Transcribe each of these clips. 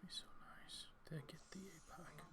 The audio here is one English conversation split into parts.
Be so nice to get the APOC.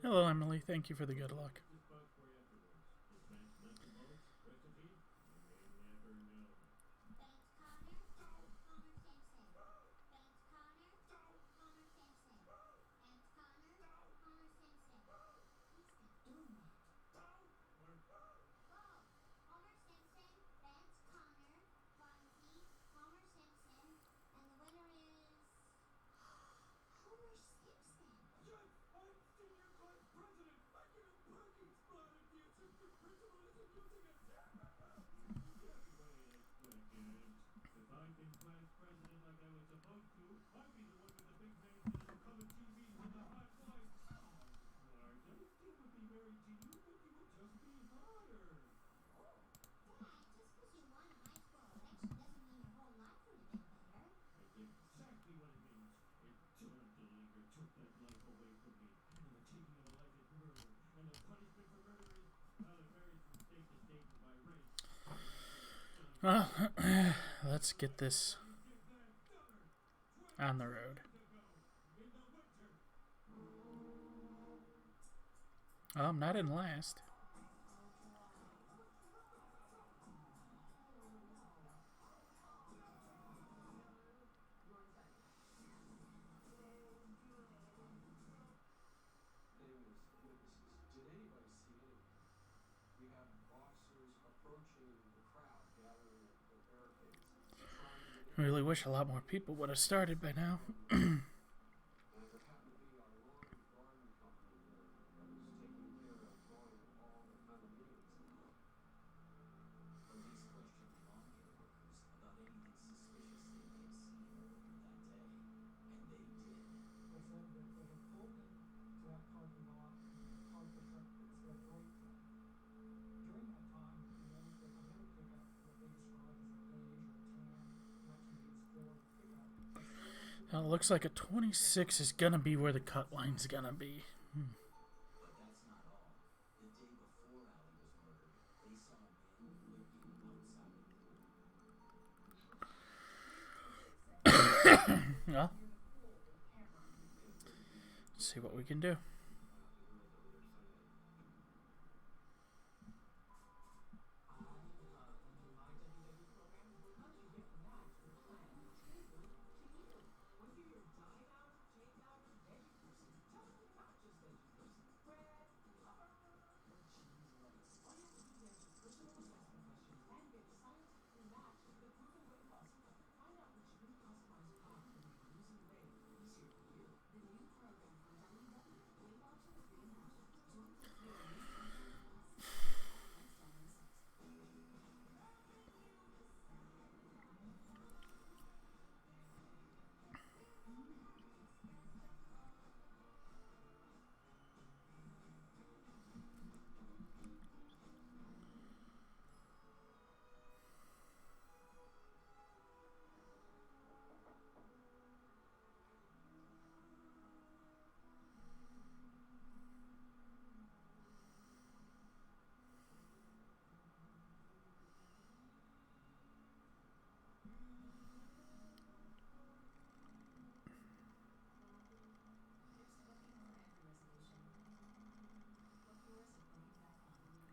Hello, Emily. Thank you for the good luck. Well, let's get this on the road. I'm not in last. I really wish a lot more people would have started by now. Now, it looks like a 26 is gonna be where the cut line's gonna be. Well, let's see what we can do.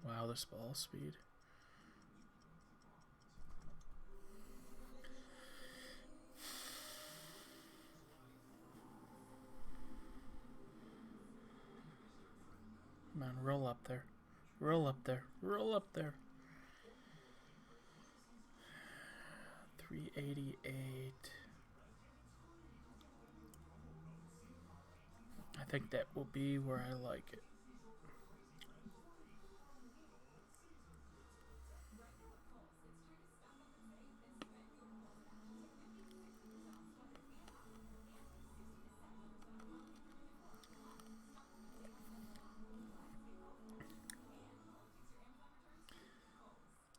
Wow, this ball speed. Come on, roll up there. Roll up there. Roll up there. 388. I think that will be where I like it.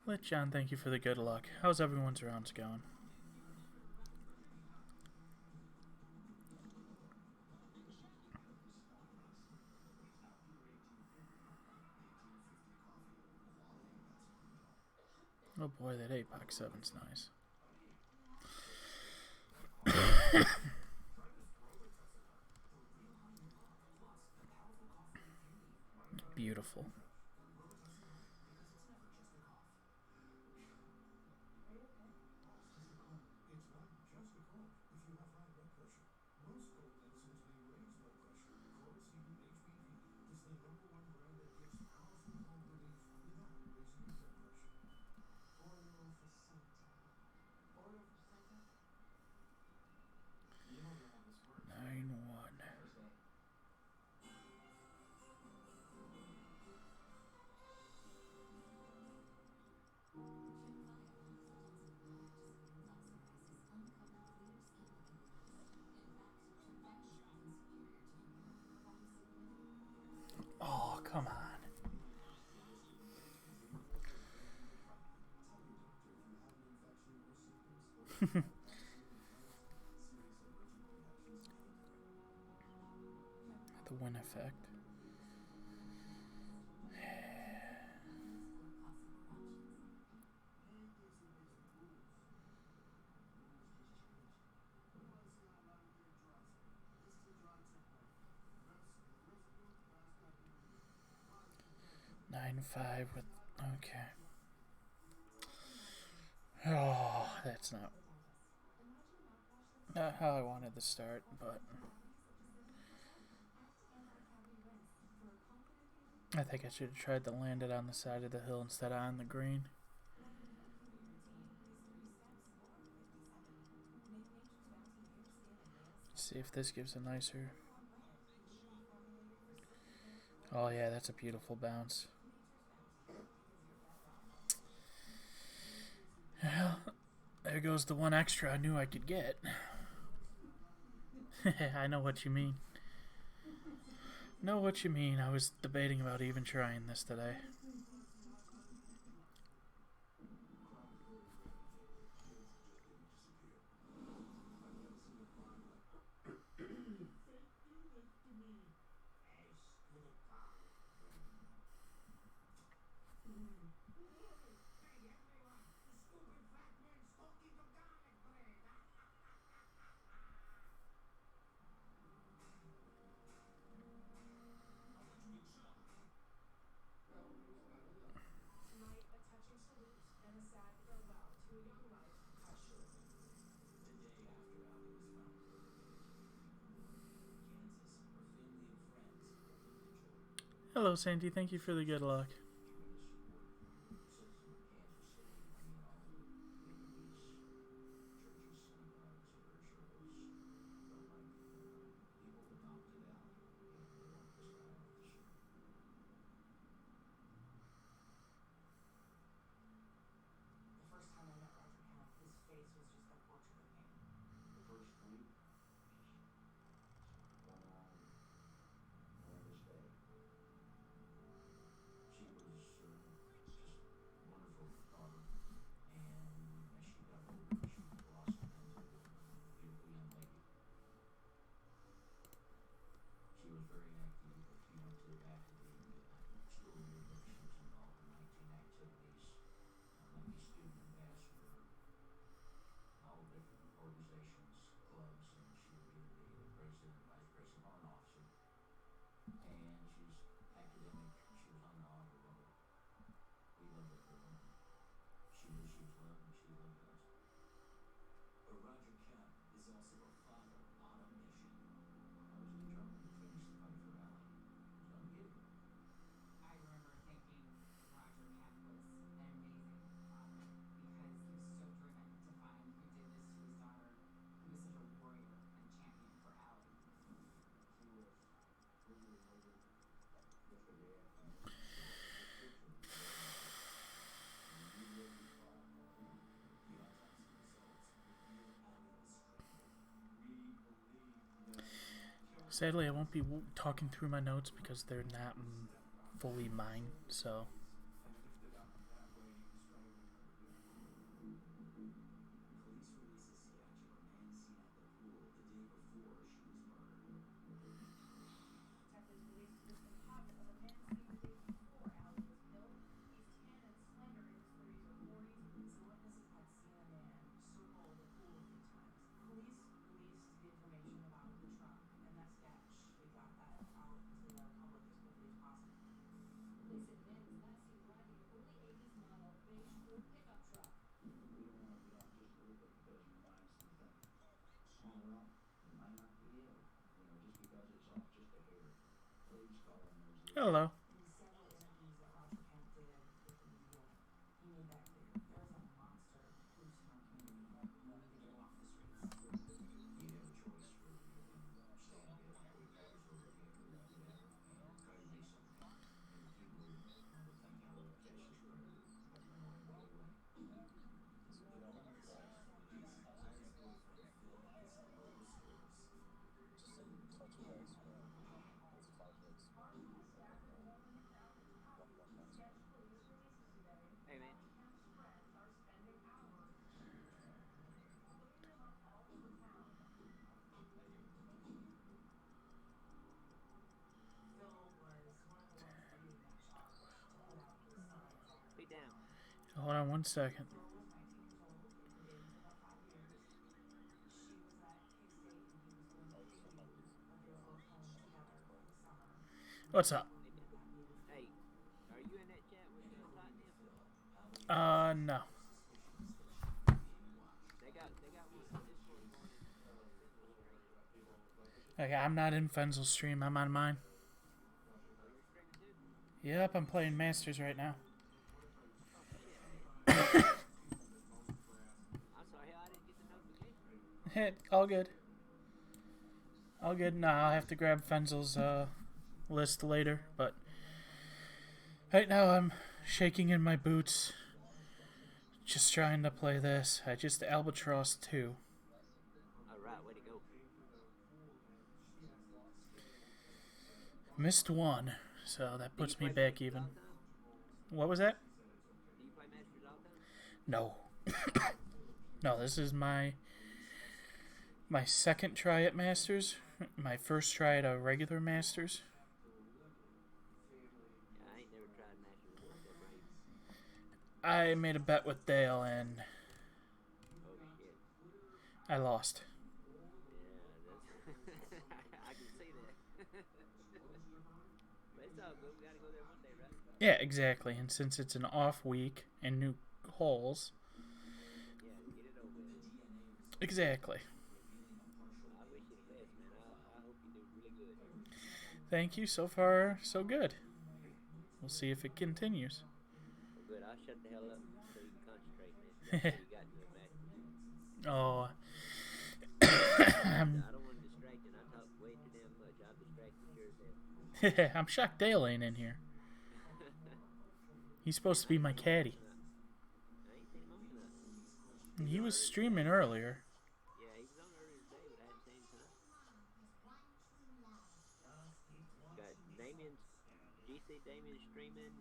Let John thank you for the good luck. How's everyone's rounds going? Oh boy, that Apex 7's nice. Beautiful. Oh, come on. The wind effect. Nine five with okay. Oh, that's not how I wanted to start, but I think I should have tried to land it on the side of the hill instead of on the green. Let's see if this gives a nicer. Oh yeah, that's a beautiful bounce. Well, there goes the one extra I knew I could get. I know what you mean. Know what you mean. I was debating about even trying this today. Hello, Sandy. Thank you for the good luck. Sadly, I won't be talking through my notes because they're not fully mine, so... Hello. Hey, man. Be down. Hold on one second. What's up? Be down. Hey, are you in that chat with Tottenham? No. They got one on Discord going in Finzel stream. Okay, I'm not in Fenzel's stream. I'm on mine. Oh, you're streaming too? Yep, I'm playing Masters right now. Oh shit. I'm sorry, I didn't get the notification. Hit. All good. All good. Nah, I'll have to grab Fenzel's list later, but right now I'm shaking in my boots. Just trying to play this. I just Albatross 2. All right, way to go. Missed one, so that Do you puts me play back Masters even. all the time? What was that? Do you play Masters all the time? No. No, this is my second try at Masters. My first try at a regular Masters. Yeah, I ain't never tried Masters. I'm not that brave. I made a bet with Dale and Oh shit. I lost. Yeah, that's. I can see that. But it's all good. We gotta go there one day, right? Yeah, exactly. And since it's an off week and new holes, Yeah, get it over with. exactly. I wish you the best, man. I hope you do really good. Thank you. So far, so good. see if it continues. Well, good. I'll shut the hell up so you can concentrate, man. That's what you got to imagine. Oh, I don't want to distract you. I talk way too damn much. I'll distract you sure as hell. I'm shocked Dale ain't in here. He's supposed to be my caddy. I ain't seen him on tonight. He was streaming earlier. Yeah, he was on earlier today, but I hadn't seen him tonight. Got Damien, GC Damien streaming,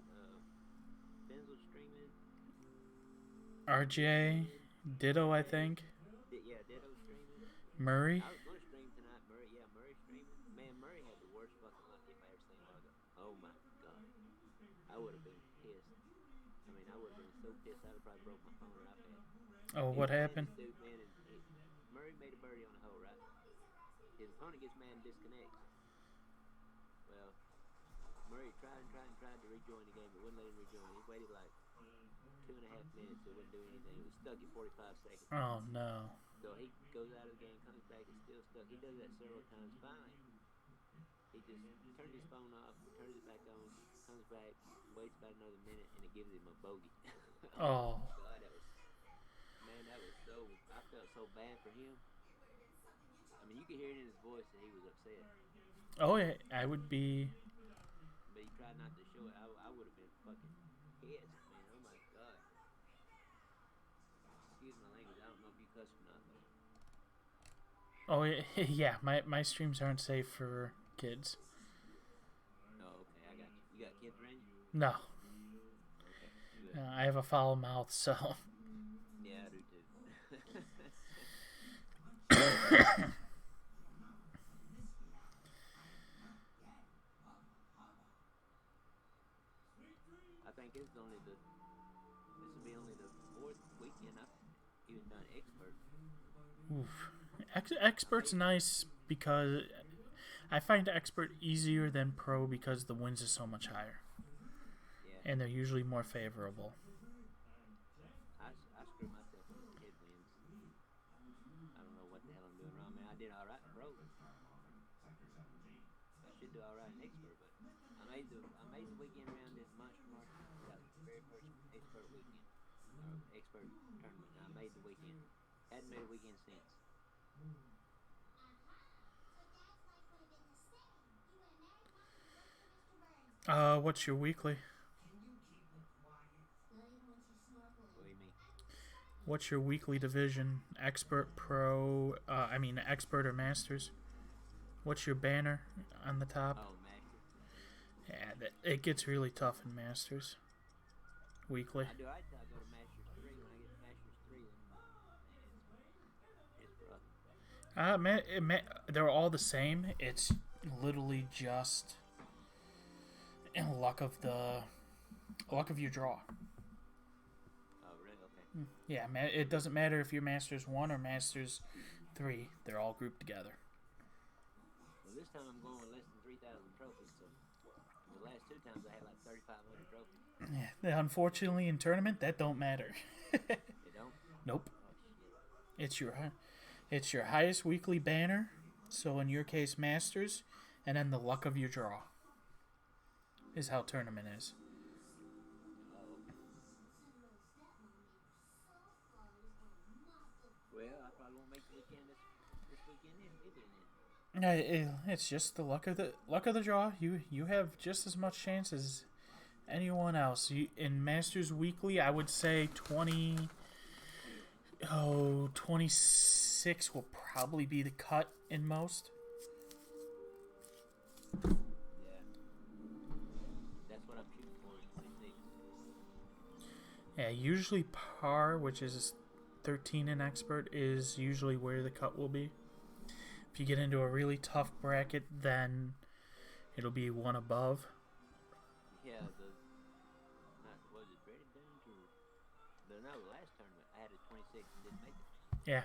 Benzel streaming. RJ, Ditto, I think. Yeah, Ditto streaming. Murray. I was going to stream tonight. Murray streaming. Man, Murray had the worst fucking luck if I ever seen one of them. Oh my god. I would have been pissed. I mean, I would have been so pissed I'd have probably broke my phone or iPad. Oh, what happened? Dude, man, Murray made a birdie on the hole, right? His opponent gets mad and disconnects. Well, Murray tried to rejoin the game, but wouldn't let him rejoin. He waited like 2.5 minutes, so it wouldn't do anything. It was stuck at 45 seconds. Oh no. So he goes out of the game, comes back, it's still stuck. He does that several times. Finally, he just turns his phone off, turns it back on, comes back, waits about another minute, and it gives him a bogey. Oh. God, that was so. I felt so bad for him. I mean, you could hear it in his voice that he was upset. Oh, yeah, I would be. But he tried not to show it. I would have been fucking pissed, man. Oh my god. Excuse my language. I don't know if you cuss or not. Oh, yeah, my streams aren't safe for kids. Oh, okay. I got you. You got kids around you? No. Okay, good. I have a foul mouth, so. Yeah, I do too. I think this will be only the 4th weekend I've even done expert. Oof. Expert's nice because I find expert easier than pro because the wins are so much higher. Yeah. And they're usually more favorable. I screw myself when the kid wins. I don't know what the hell I'm doing wrong, man. I did alright in pro. I should do alright in expert, but I made the weekend round in Monster Market. That was the very first expert weekend. Or expert tournament. I made the weekend. Hadn't made a weekend since. What's your weekly? What do you mean? What's your weekly division? Expert, pro, expert or masters? What's your banner on the top? Oh, Master. Yeah, it gets really tough in masters. Weekly. I do. I go to Masters 3 when I get Masters 3. It's rough. They're all the same. It's literally just luck of your draw. Oh, really? Okay. Yeah, it doesn't matter if you're Masters 1 or Masters 3. They're all grouped together. Well, this time I'm going with less than 3,000 trophies. So the last 2 times I had like 3,500 trophies. Yeah, unfortunately, in tournament, that don't matter. They don't? Nope. Oh, shit. It's your highest weekly banner. So in your case, Masters, and then the luck of your draw is how tournament is. Oh. Well, I probably won't make the weekend this weekend then. It's just the luck of the draw. You have just as much chance as anyone else. In Masters Weekly, I would say 26 will probably be the cut in most. Yeah. That's what I'm shooting for, is 26. Yeah, usually par, which is 13 in expert, is usually where the cut will be. If you get into a really tough bracket, then it'll be one above. Yeah, was it Brady Dunes or the last tournament I had a 26 and didn't make it.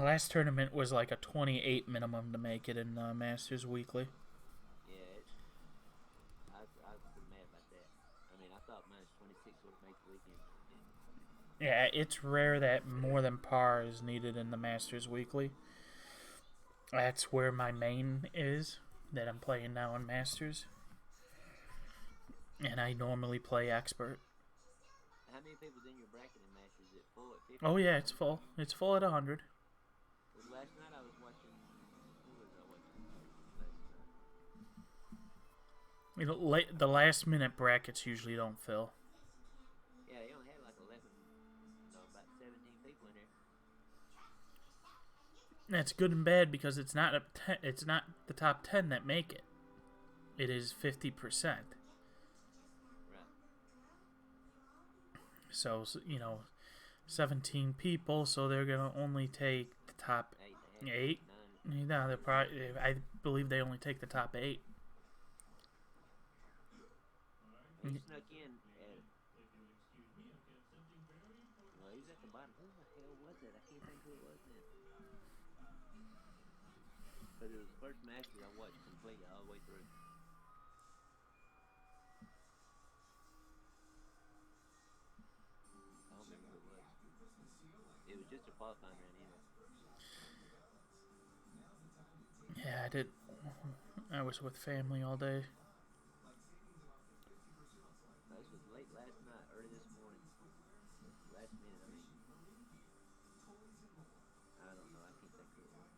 Last tournament was like a 28 minimum to make it in Masters Weekly. Yeah, I was pretty mad about that. I mean, I thought minus 26 would make the weekend. Yeah, it's rare that more than par is needed in the Masters Weekly. That's where my main is that I'm playing now in Masters. And I normally play expert. How many people's in your bracket in Masters? Is it full at 50? Oh yeah, it's full. It's full at 100. Last night I was watching. Who was I watching last night? You know, the last minute brackets usually don't fill. Yeah, they only had like 11, no, about 17 people in there. That's good and bad because it's not it's not the top 10 that make it. It is 50%. Right. So, you know, 17 people, so they're gonna only take the top 8. 9. No, they're probably. I believe they only take the top 8. He snuck in. Well, he's at the bottom. Who the hell was it? I can't think who it was then. But it was the first match that I watched completely all the way through. I don't remember who it was. It was just a qualifying round anyway. Yeah, I did. I was with family all day. This was late last night, early this morning. Last minute, I mean. I don't know. I can't think who it was.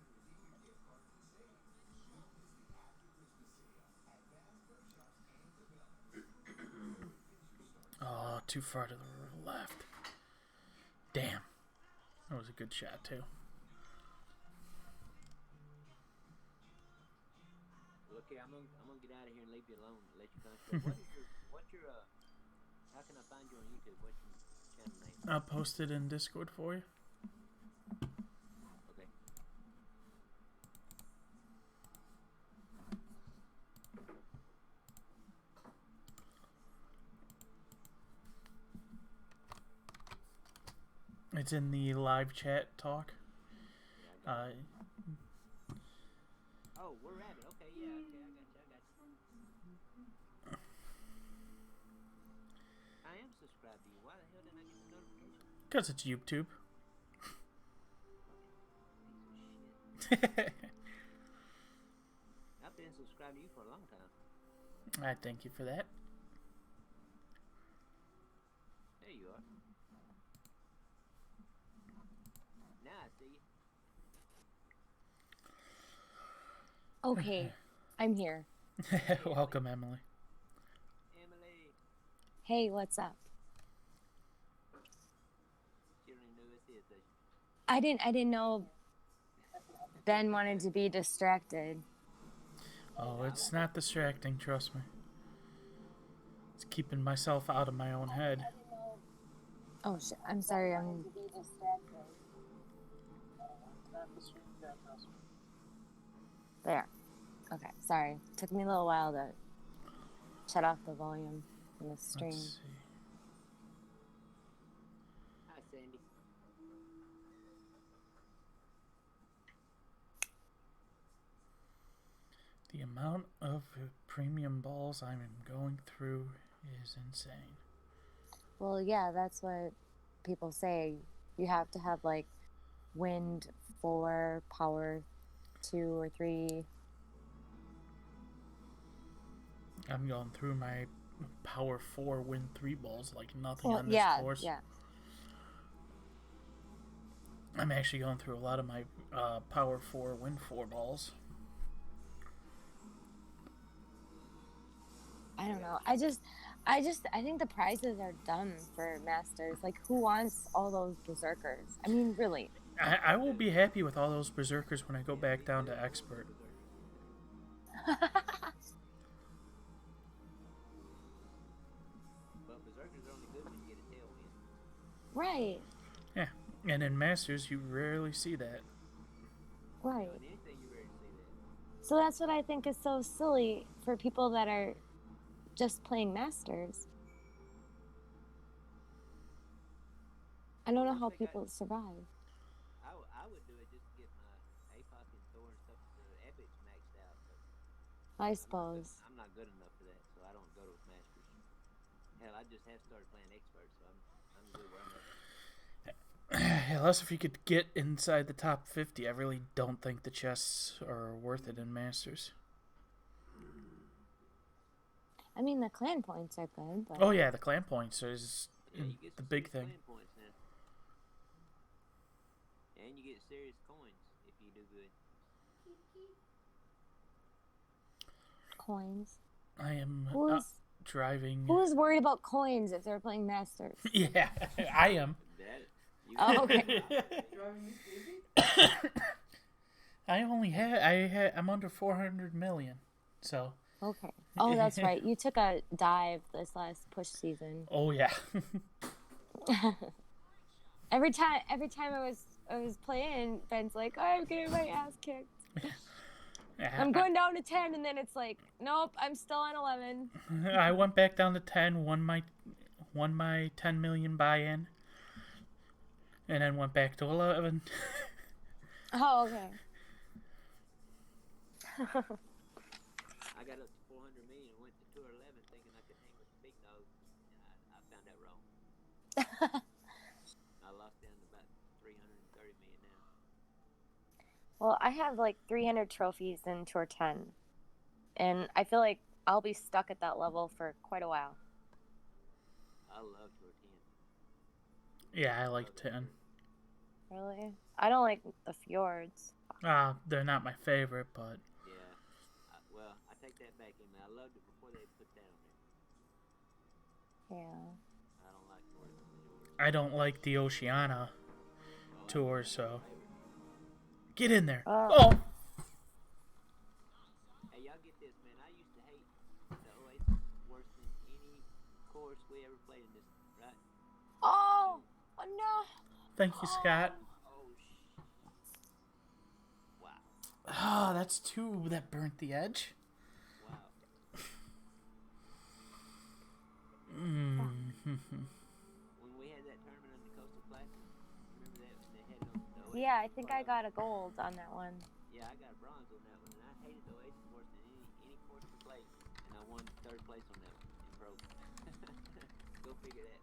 Oh, too far to the left. Damn. That was a good shot, too. Okay, I'm gonna get out of here and leave you alone. Let you concentrate. What's your how can I find you on YouTube? What's your channel name? I'll post it in Discord for you. Okay. It's in the live chat talk. Oh, we're at it. Okay, yeah, okay, I got you. I am subscribed to you. Why the hell didn't I get the notification? Because it's YouTube. Piece of shit. I've been subscribed to you for a long time. I thank you for that. There you are. Now I see you. Okay, I'm here. Welcome, Emily. Emily. Hey, what's up? She don't even know who this is, does she? I didn't know Ben wanted to be distracted. Oh, it's not distracting, trust me. It's keeping myself out of my own head. Oh shit, I'm sorry, I'm... There. Okay, sorry. Took me a little while to shut off the volume from the stream. Let's see. Hi, Sandy. The amount of premium balls I'm going through is insane. Well, yeah, that's what people say. You have to have, like, wind 4, power 2 or 3. I'm going through my power 4 win 3 balls like nothing Well, on this yeah, course. yeah. I'm actually going through a lot of my power 4 win 4 balls. I don't know. I think the prizes are dumb for Masters. Like, who wants all those berserkers? I mean, really. I will be happy with all those berserkers when I go back down to expert. But berserkers are only good when you get a tailwind. Right, Yeah, and in Masters you rarely see that. right. On anything, you rarely see that. So that's what I think is so silly for people that are just playing Masters. I don't know how people survive. I would do it just to get my APOC and Thor and stuff, the epics maxed out. But I suppose. I'm not good enough for that, so I don't go to Masters. Hell, I just have started playing expert, so I'm good where I'm at. Unless if you could get inside the top 50, I really don't think the chests are worth it in Masters. I mean, the clan points are good, but Oh yeah, the clan points is Yeah, you get the some big serious thing. clan points now. And you get serious coins if you do good. coins. I am Who's driving. who's worried about coins if they're playing Masters? Yeah, I am. That you Oh, okay. Driving Miss Daisy? I'm under 400 million. So, Okay. Oh, that's right. You took a dive this last push season. oh yeah. Every time I was playing, Ben's like, oh, I'm getting my ass kicked. I'm going down to 10, and then it's like, nope, I'm still on 11. I went back down to 10, won my 10 million buy-in, and then went back to 11. Oh, okay. I got up to 400 million and went to 211 thinking I could hang with the big dogs. I found that wrong. I lost down to about 330 million now. Well, I have like 300 trophies in Tour 10, and I feel like I'll be stuck at that level for quite a while. I love Tour 10. Yeah, I like 10. Really? I don't like the fjords. They're not my favorite, but Yeah. Well, I take that back in, man. I loved it before they put that on there. Yeah. I don't like Tour 10. I don't like the Oceania Oh, tour, so get in there. Oh. Oh. Hey, y'all get this, man. I used to hate the Oasis worse than any course we ever played in this, right? Oh no! Thank you, Scott. Oh, wow. Oh, that's two that burnt the edge. Wow. When we had that tournament on the Coastal Classic, remember that when they had it on the Oasis? Yeah, I think I got a gold on that one. Yeah, I got a bronze on that one, and I hated the Oasis worse than any course we played, and I won third place on that one in pro. Go figure that.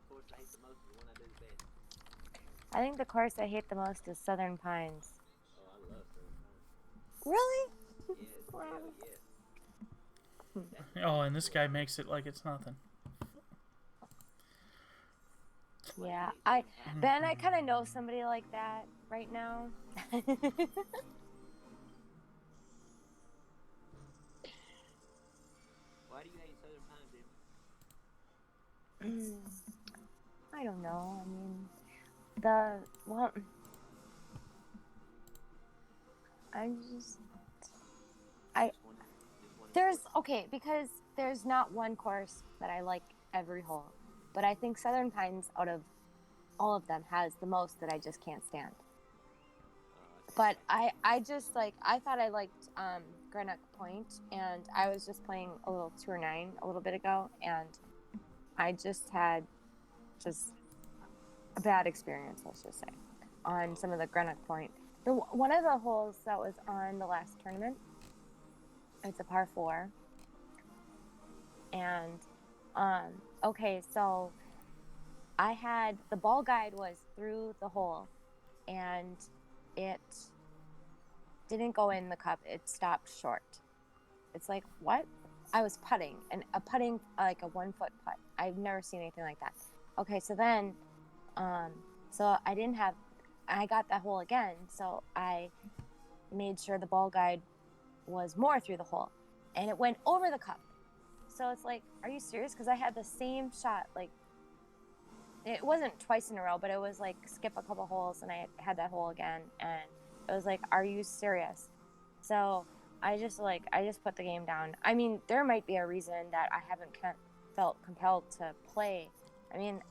The course I hate the most is the one I do the best. I think the course I hate the most is Southern Pines. Oh, I love Southern Pines. Really? Yes, Wow. hell yes. Oh, and this guy makes it like it's nothing. Yeah, Ben, I kind of know somebody like that right now. Why do you hate Southern Pines, Em? I don't know. I mean, I just, because there's not one course that I like every hole, but I think Southern Pines out of all of them has the most that I just can't stand. But I just like, I thought I liked Greenock Point, and I was just playing a little Tour 9 a little bit ago, and I just had a bad experience, let's just say, on some of the Greenock Point. One of the holes that was on the last tournament, it's a par 4. And, okay, so I had, the ball guide was through the hole, and it didn't go in the cup. It stopped short. It's like, what? I was putting, and putting like a 1 foot putt. I've never seen anything like that. Okay, so then, so I got that hole again, so I made sure the ball guide was more through the hole, and it went over the cup. So it's like, are you serious? Because I had the same shot, like, it wasn't twice in a row, but it was like skip a couple holes, and I had that hole again, and it was like, are you serious? So I just put the game down. I mean, there might be a reason that I haven't felt compelled to play. I mean,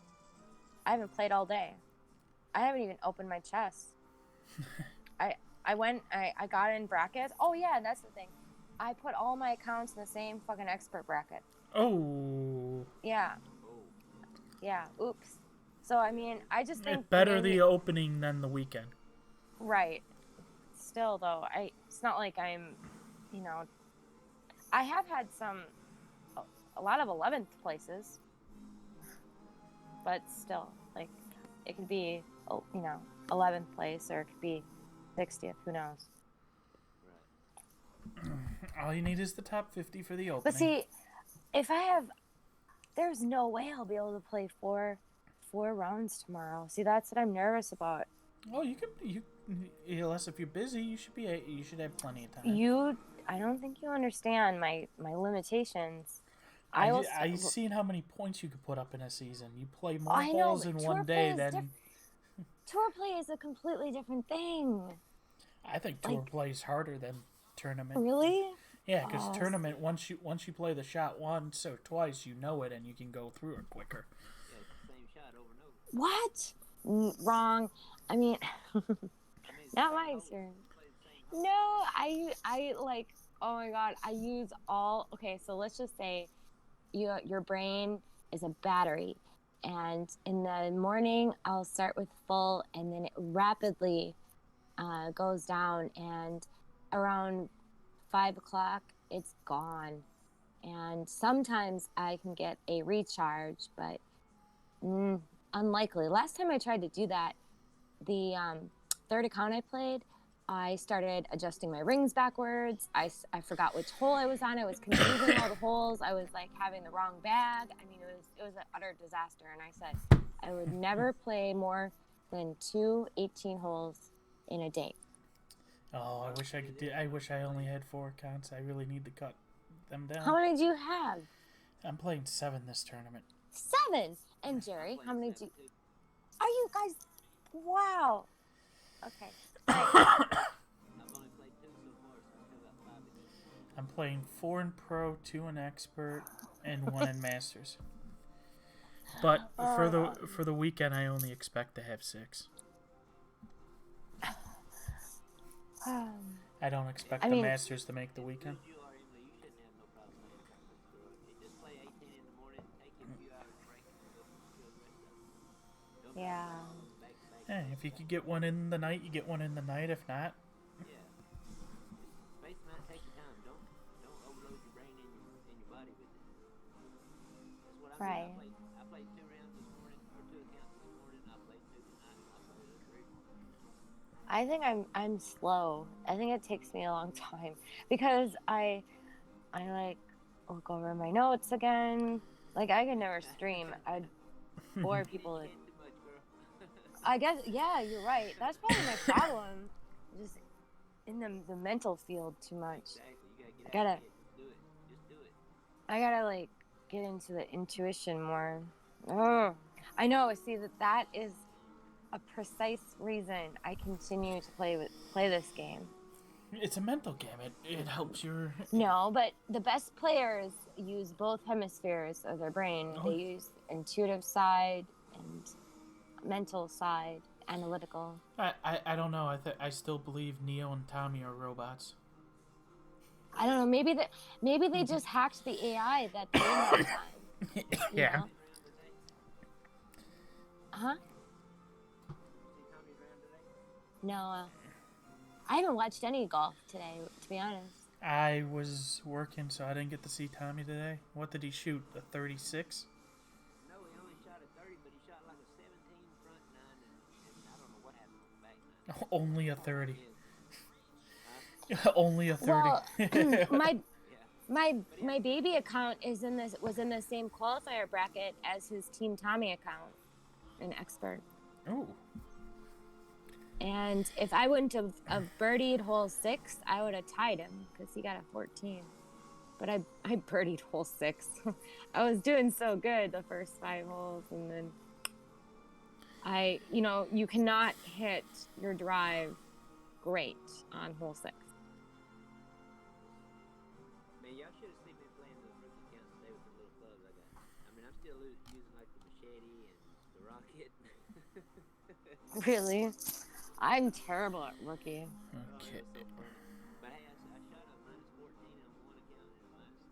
I haven't played all day. I haven't even opened my chest. I got in brackets. Oh yeah, that's the thing. I put all my accounts in the same fucking expert bracket. Oh. Yeah. Yeah. Oops. So I mean, I just think Better the opening than the weekend. Right. Still though, it's not like I'm, I have had a lot of 11th places, but still, like, it could be 11th place, or it could be 60th. Who knows? Right. All you need is the top 50 for the opening. But see, if I have, there's no way I'll be able to play four rounds tomorrow. See, that's what I'm nervous about. Oh, you unless if you're busy, you should have plenty of time. I don't think you understand my limitations. I've seen how many points you could put up in a season. You play more I know, holes in but one day than. Tour play is a completely different thing. I think tour play is harder than tournament. Really? Yeah, because tournament once you play the shot once or twice, you know it and you can go through it quicker. Yeah, it's the same shot over and over. What? Wrong. I mean, not my experience. No, I like. Oh my god, I use all. Okay, so let's just say, your brain is a battery, and in the morning I'll start with full, and then it rapidly goes down, and around 5 o'clock it's gone, and sometimes I can get a recharge, but unlikely. Last time I tried to do that, the third account I played, I started adjusting my rings backwards. I forgot which hole I was on. I was confusing all the holes. I was like having the wrong bag. I mean, it was an utter disaster. And I said I would never play more than 2 18 holes in a day. Oh, I wish I could. I wish I only had 4 accounts. I really need to cut them down. How many do you have? I'm playing 7 this tournament. 7. And Jerry, how many do? Are you guys? Wow. Okay. I've only played 2 so far, so I still got 5 to go. I'm playing 4 in Pro, 2 in Expert, and 1 in Masters. But for the weekend, I only expect to have 6. I don't expect the Masters to make the weekend. You are, Emily, you shouldn't have no problem playing tournaments, girl. You just play 18 in the morning, take you a few hours break, and go the rest of it. Don't Yeah. back to back. Yeah, if you could get one in the night, you get one in the night. If not, Yeah. Space them out, take your time. Don't overload your brain and your body with it. That's what I Right. did. I played 2 rounds this morning, or 2 accounts this morning. I played 2 tonight. I played 3. I think I'm slow. I think it takes me a long time because I like look over my notes again. Like I could never stream. I'd bore people. Can't do much, girl. I guess yeah, you're right. That's probably my problem. Just in the mental field too much. Exactly. You I gotta gotta get out of it. Do it. Just do it. I gotta like get into the intuition more. Oh, I know. See that is a precise reason I continue to play this game. it's a mental game. It helps your. No, but the best players use both hemispheres of their brain. Oh. They use intuitive side and mental side, analytical. I don't know. I still believe Neo and Tommy are robots. I don't know. Maybe they just hacked the AI that they have time. Yeah. Know? Huh? See Tommy's round today? No. I haven't watched any golf today, to be honest. I was working, so I didn't get to see Tommy today. What did he shoot? A 36? No, he only shot a 30, but he shot like a 17 front 9, and I don't know what happened on the back 9. Only a 30. Yeah. Only a 30. Well, my baby account was in the same qualifier bracket as his Team Tommy account, an expert. Ooh. And if I wouldn't have birdied hole 6, I would have tied him because he got a 14. But I birdied hole 6. I was doing so good the first 5 holes, and then you cannot hit your drive great on hole 6. Man, y'all should have seen me playing the rookie counts today with the little clubs I got. I mean, I'm still using like the machete and the rocket. Really? I'm terrible at rookie. Okay. It was so funny. But hey, I shot a minus 14 on one account and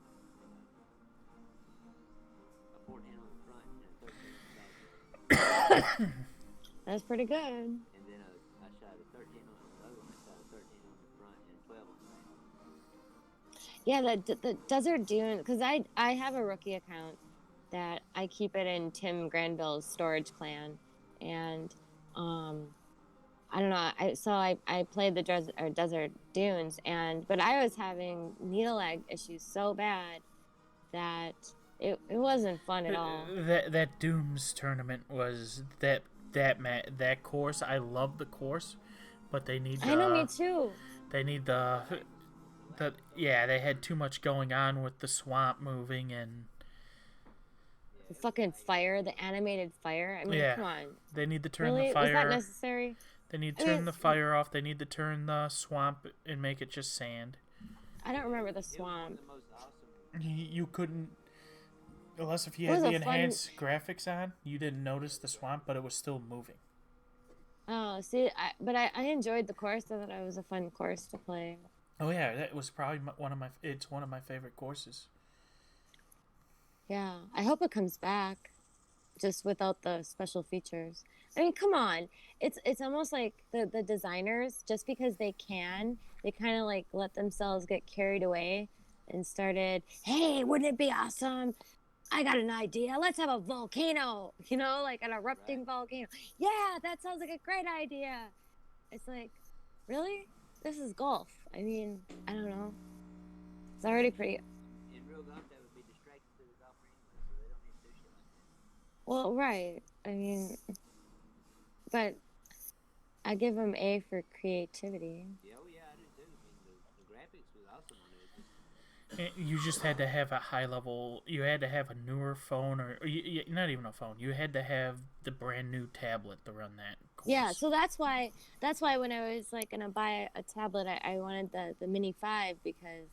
a 14 on the front and a 13 on the back. That's pretty good. And then I shot a 13 on the other one. I shot a 13 on the front and 12 on the back. Yeah, the Desert Dune, because I have a rookie account that I keep it in Tim Granville's storage clan, and I don't know, I played the desert dunes, but I was having needle lag issues so bad that it wasn't fun at all. That Dooms tournament was that course. I love the course, but they need I know, me too. they need they had too much going on with the swamp moving and The fucking fire, the animated fire. I mean, Yeah. come on. they need to turn Really? the fire. Was that necessary? They need to I mean, turn the fire off. They need to turn the swamp and make it just sand. I don't remember the It was one of swamp. the most awesome. You couldn't, unless if you It had was the a fun- enhanced graphics on, you didn't notice the swamp, but it was still moving. Oh, see, I enjoyed the course. I thought it was a fun course to play. Oh yeah, that was probably it's one of my favorite courses. Yeah, I hope it comes back, just without the special features. I mean, come on, it's almost like the designers, just because they kind of like let themselves get carried away and started, hey, wouldn't it be awesome? I got an idea. Let's have a volcano, like an erupting volcano. Yeah, that sounds like a great idea. It's like, really? This is golf. I mean, I don't know. It's already pretty. In real golf, that would be distracting to the golfer anyway, so they don't need to do shit like that. Well, right. I mean, but I give them A for creativity. Yeah, oh yeah, I do too. I mean, the graphics was awesome on it. Just, You just had to have a high level. You had to have a newer phone, or not even a phone. You had to have the brand new tablet to run that course. Yeah, so that's why when I was like gonna buy a tablet, I wanted the Mini 5 because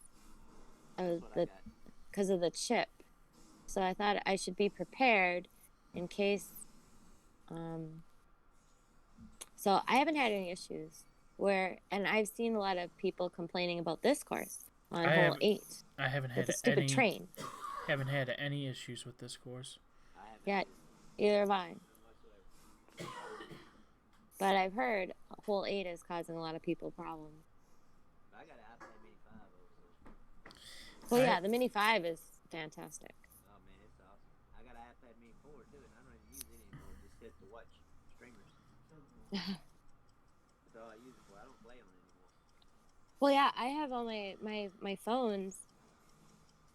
of that's what I got. because of the chip. So I thought I should be prepared in case. So I haven't had any issues and I've seen a lot of people complaining about this course on I hole have- 8 I haven't with had the stupid any train. haven't had any issues with this course. I haven't Yeah, either have I. But I've heard hole 8 is causing a lot of people problems. I got an iPad Mini 5 also. Well, I- yeah, the Mini 5 is fantastic. Oh man, it's awesome. I got an iPad Mini 4 too, and I don't even use it anymore. Just set to watch streamers. That's all I use it for. I don't play on it anymore. Well, yeah, I have all my phones.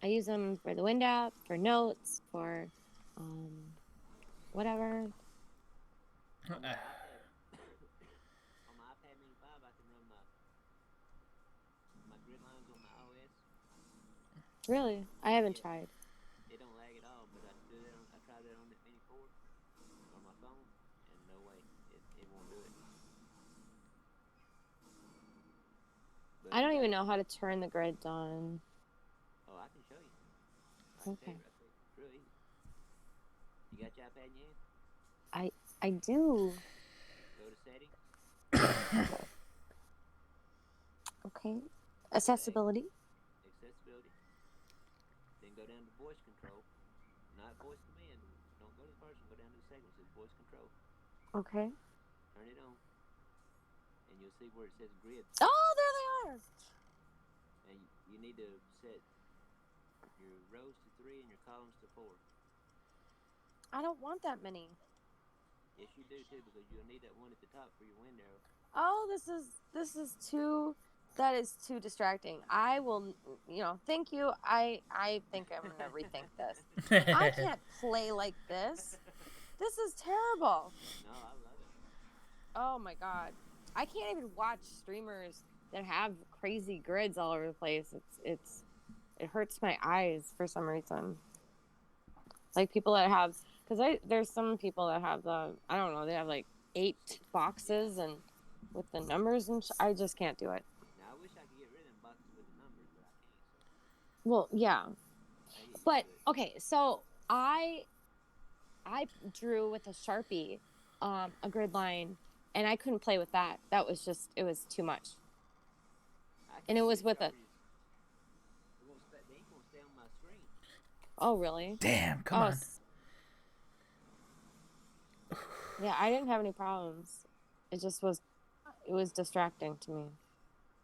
I use them for the Wind app, for notes, for whatever. On my iPad Mini 5, I can run my grid lines on my OS. Really, I haven't tried. It don't lag at all, but I tried that on the Mini 4 on my phone, and no way, it won't do it. But, I don't even know how to turn the grids on. Oh, I can show you. I can Okay. tell you right quick. It's real easy. You got your iPad in your hand? I do. Go to settings, Okay. Accessibility. accessibility. Then go down to voice control. Not voice command. Don't go to the person. Go down to the segment. It says voice control. Okay. Turn it on. And you'll see where it says grid. Oh, there they are. And you need to set your rows to 3 and your columns to 4. I don't want that many. Yes, you do too, because you'll need that one at the top for your wind arrow. Oh, this is too. That is too distracting. I will, thank you. I think I'm gonna rethink this. I can't play like this. This is terrible. No, I love it. Oh my god. I can't even watch streamers that have crazy grids all over the place. It hurts my eyes for some reason. Like people that have, because there's some people that have I don't know, they have like 8 boxes and with the numbers and I just can't do it. Now, I wish I could get rid of them boxes with the numbers, but I can't. Well, yeah. So I get But used to it. okay, so I drew with a Sharpie a grid line and I couldn't play with that. That was just, it was too much. I and it can't was see with a- Sharpies. The ink won't stay on my screen. Oh, really? Damn, come Oh, on. Yeah, I didn't have any problems. It was distracting to me.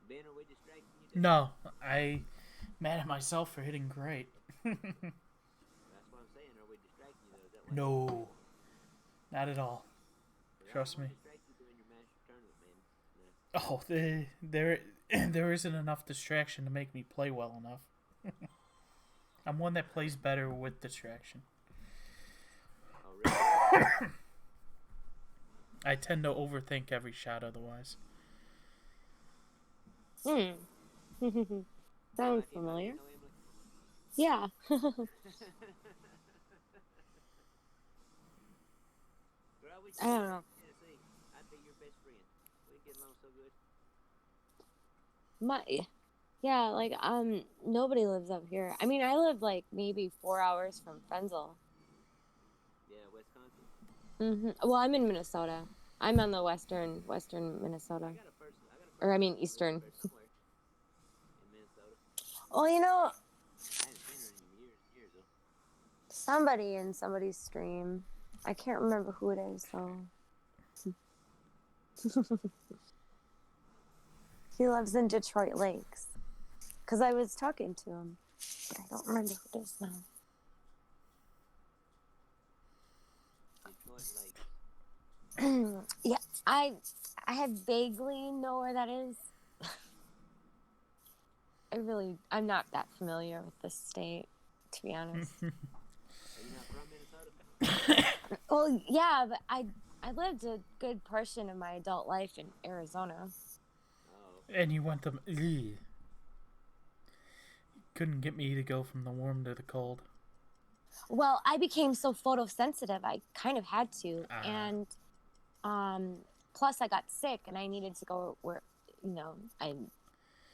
Ben, are we distracting you? Dad? No, I mad at myself for hitting great. That's what I'm saying. Are we distracting you though? Is that what No, not at all. 'Cause I Trust don't me. wanna distract you during your master tournament, man. Oh, there there isn't enough distraction to make me play well enough. I'm one that plays better with distraction. Oh, really? I tend to overthink every shot otherwise. Hmm. Sounds Like him, familiar. you know, Emily? Yeah. Girl, I wish I you don't lived know. in Tennessee. I'd be your best friend. We'd get along so good. Yeah, like nobody lives up here. I mean, I live like maybe 4 hours from Frenzel. Yeah, Wisconsin. Well, I'm in Minnesota. I'm on the western Minnesota. I got a person Or I mean that lives eastern. up there somewhere in Minnesota. Well, you know, I haven't seen her in years and years though. somebody in somebody's stream. I can't remember who it is, so. He lives in Detroit Lakes. Because I was talking to him. But I don't remember who it is now. Detroit Lakes. Yeah, I have vaguely know where that is. I'm not that familiar with this state, to be honest. Are you not from Minnesota? Well, yeah, but I lived a good portion of my adult life in Arizona. Oh, And you went to. Ugh. Couldn't get me to go from the warm to the cold. Well, I became so photosensitive, I kind of had to, Ah. and plus I got sick, and I needed to go where, I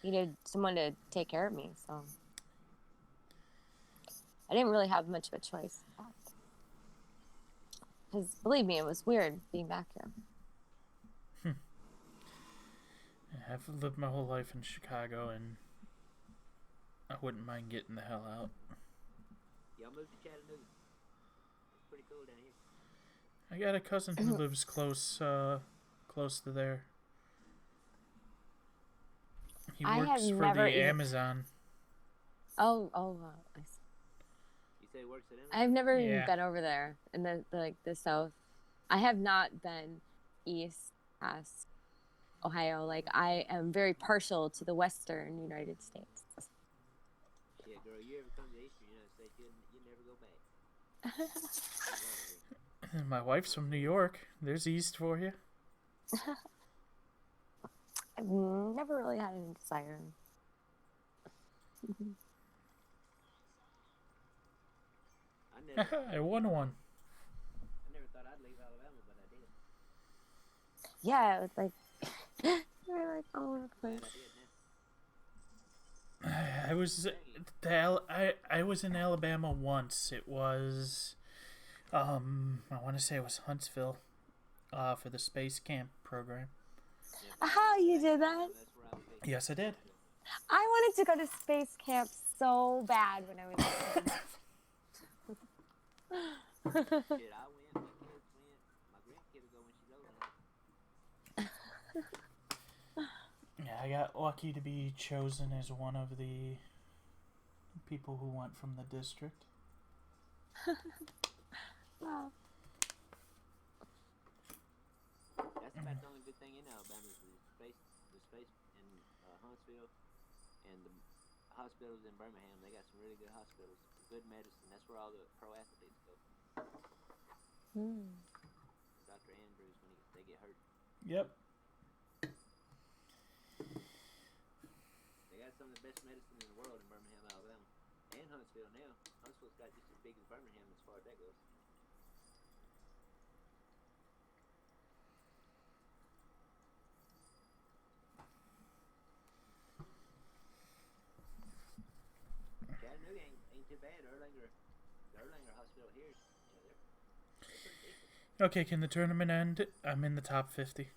needed someone to take care of me, so I didn't really have much of a choice. Because believe me, it was weird being back here. I've lived my whole life in Chicago, and I wouldn't mind getting the hell out. y'all moved to Chattanooga. It's pretty cool down here. I got a cousin who lives close to there. He I works have for never the even- Amazon. Oh, I see. You say he works at Amazon? I've never Yeah. been over there in the south. I have not been east past Ohio. Like I am very partial to the western United States. Yeah, girl, you ever come to the Eastern United States, you never go back. You love it here. My wife's from New York. There's east for you. I've never really had any desire. I I won one. never thought I'd leave Alabama, but I did. Yeah, it was like you're like all over the Glad place. I did now. I was I was in Alabama once. It was I want to say it was Huntsville, for the space camp program. Aha, you did that. That's where I was at. Yes, I did. I wanted to go to space camp so bad when I was a kid. Shit, I went, my kids went, my grandkid will go when she's old enough. Yeah, I got lucky to be chosen as one of the people who went from the district. Wow. That's about the only good thing in Alabama is the space in Huntsville and the hospitals in Birmingham. They got some really good hospitals, good medicine. That's where all the pro athletes go. Dr. Andrews when they get hurt. Yep. They got some of the best medicine in the world in Birmingham, Alabama, and Huntsville now. Huntsville's got just as big as Birmingham as far as that goes. Chattanooga ain't too bad. The Erlanger Hospital here, they're pretty decent. Okay, can the tournament end? I'm in the top 50.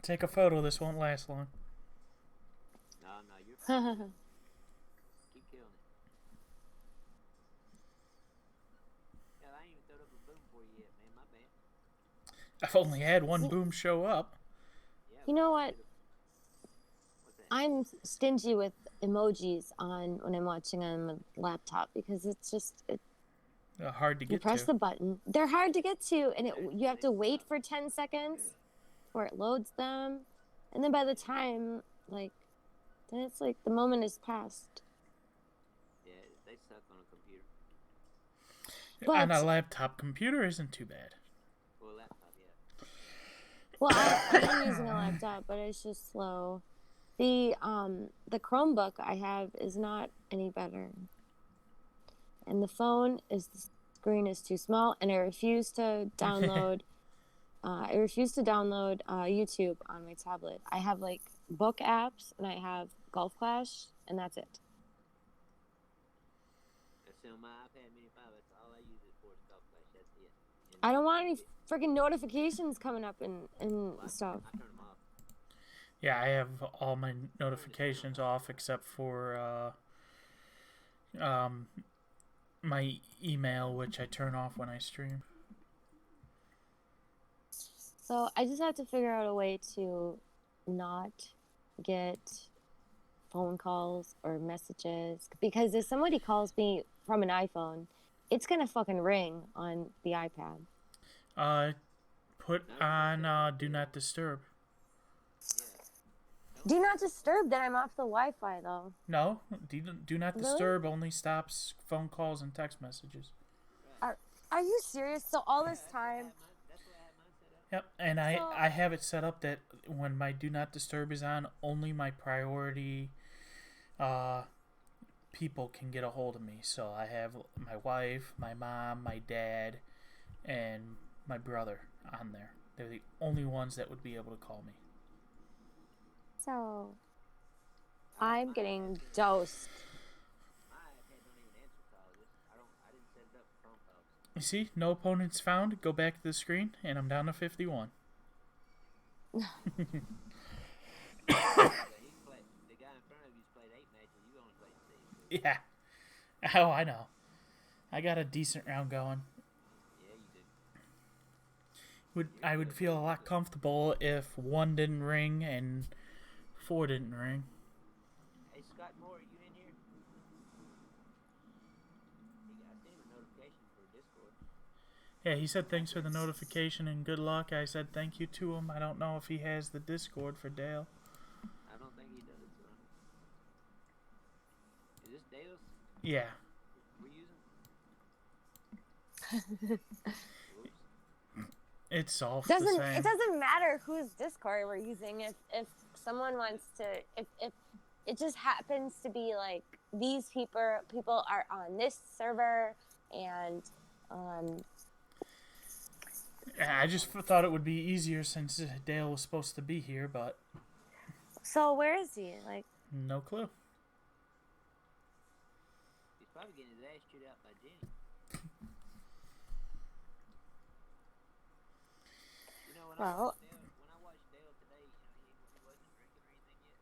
Take a photo. This won't last long. No, you're fine. Keep killing it. Yeah, I ain't even throwed up a boom for you yet, man. My bad. I've only had one boom show up. Yeah, You know what? What's that? I'm stingy with emojis on when I'm watching on my laptop because it's just Hard to You get press to. the button. They're hard to get to, and you have to wait for 10 seconds before it loads them. And then by the time, like, then it's like the moment is passed. Yeah, they suck on a computer. On a But, laptop, computer isn't too bad. Well, laptop, yeah. well, I am using a laptop, but it's just slow. The Chromebook I have is not any better. And the phone the screen is too small, and I refuse to download YouTube on my tablet. I have like book apps, and I have Golf Clash, and that's it. That's on my iPad Mini 5. That's all I use it for is Golf Clash. That's it. And I don't want any freaking notifications coming up and stuff. I turn them off. Yeah, I have all my notifications off except for my email, which I turn off when I stream. So I just have to figure out a way to not get phone calls or messages, because if somebody calls me from an iPhone, it's gonna fucking ring on the iPad. Put on Do Not Disturb. Do not disturb. Then I'm off the Wi-Fi though. No, Do Not Really? Disturb only stops phone calls and text messages. Are you serious? So all this time, That's what I have mine set up. Yep, and So- I have it set up that when my Do Not Disturb is on, only my priority people can get a hold of me. So I have my wife, my mom, my dad, and my brother on there. They're the only ones that would be able to call me. so I'm getting dosed. My iPad don't even answer calls. I didn't set it up for phone calls. You see, no opponents found. Go back to the screen, and I'm down to 51. The guy in front of you's played 8 matches. You only played 6. Yeah. Oh, I know. I got a decent round going. Yeah, you do. I would feel a lot comfortable if 1 didn't ring and 4 didn't ring. Hey, Scott Moore, are you in here? I sent him a notification for Discord. Yeah, he said thanks for the notification and good luck. I said thank you to him. I don't know if he has the Discord for Dale. I don't think he does. Is this Dale's Yeah. we're using? It's all the It same. doesn't matter whose Discord we're using. If someone wants to, if it just happens to be like these people are on this server, and I just thought it would be easier since Dale was supposed to be here, but so where is he? Like, no clue. He's probably getting his ass chewed out by Jenny. You know, when I well, watched Dale today, he wasn't drinking or anything yet,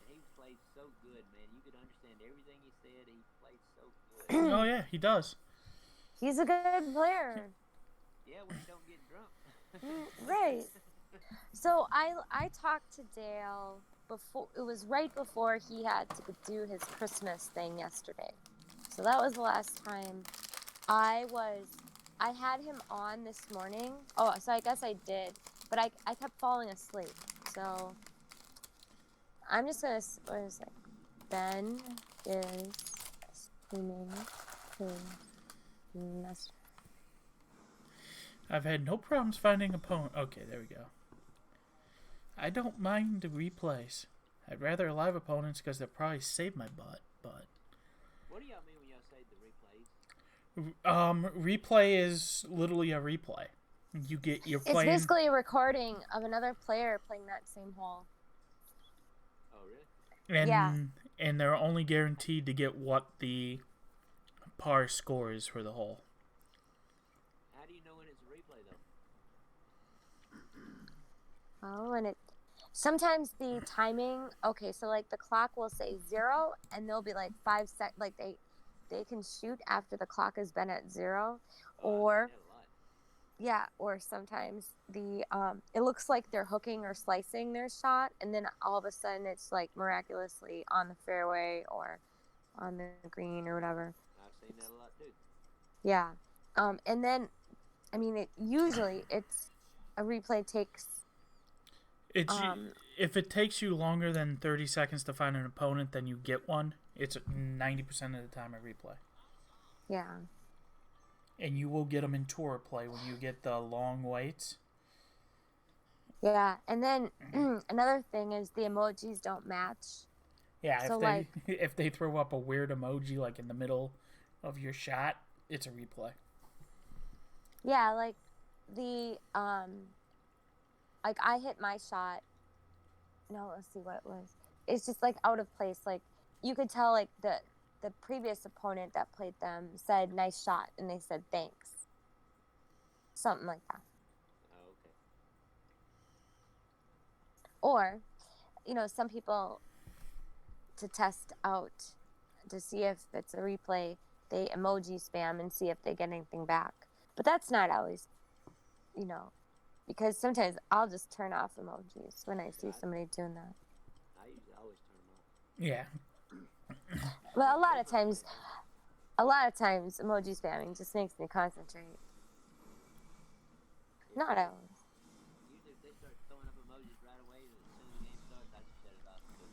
and he played so good, man. You could understand everything he said. He played so good. Oh yeah, he does. he's a good player. Yeah, when he don't get drunk. Right. So I talked to Dale before. It was right before he had to do his Christmas thing yesterday. So that was the last time I had him on this morning. Oh, so I guess I did, but I kept falling asleep. So I'm just gonna, what is it? Ben is streaming his mess. I've had no problems finding a opponent. Okay, there we go. I don't mind the replays. I'd rather live opponents because they'll probably save my butt, but What do y'all mean when y'all say the replays? replay is literally a replay. You're It's playing. basically a recording of another player playing that same hole. Oh, really? And, Yeah. and they're only guaranteed to get what the par score is for the hole. How do you know when it's a replay, though? Oh, and it sometimes the timing. Okay, so like the clock will say 0, and there'll be like 5 sec. Like they can shoot after the clock has been at 0, Oh, or I've seen that a lot. yeah, or sometimes the it looks like they're hooking or slicing their shot, and then all of a sudden it's like miraculously on the fairway or on the green or whatever. I've seen that a lot, too. Yeah. And then, I mean, it's a replay takes. It's if it takes you longer than 30 seconds to find an opponent, then you get one. It's 90% of the time a replay. Yeah. And you will get them in tour play when you get the long waits. Yeah, and then another thing is the emojis don't match. Yeah, So, if they like- if they throw up a weird emoji like in the middle of your shot, it's a replay. Yeah, like the like I hit my shot. No, let's see what it was. It's just like out of place. Like you could tell like the previous opponent that played them said nice shot and they said thanks. Something like that. Oh, okay. Or, some people to test out to see if it's a replay, they emoji spam and see if they get anything back. But that's not always, because sometimes I'll just turn off emojis when I see somebody doing that. I usually always turn them off. Yeah. Well, a lot of times emoji spamming just makes me concentrate. Not always. Usually if they start throwing up emojis right away as soon as the game starts, I just shut it off because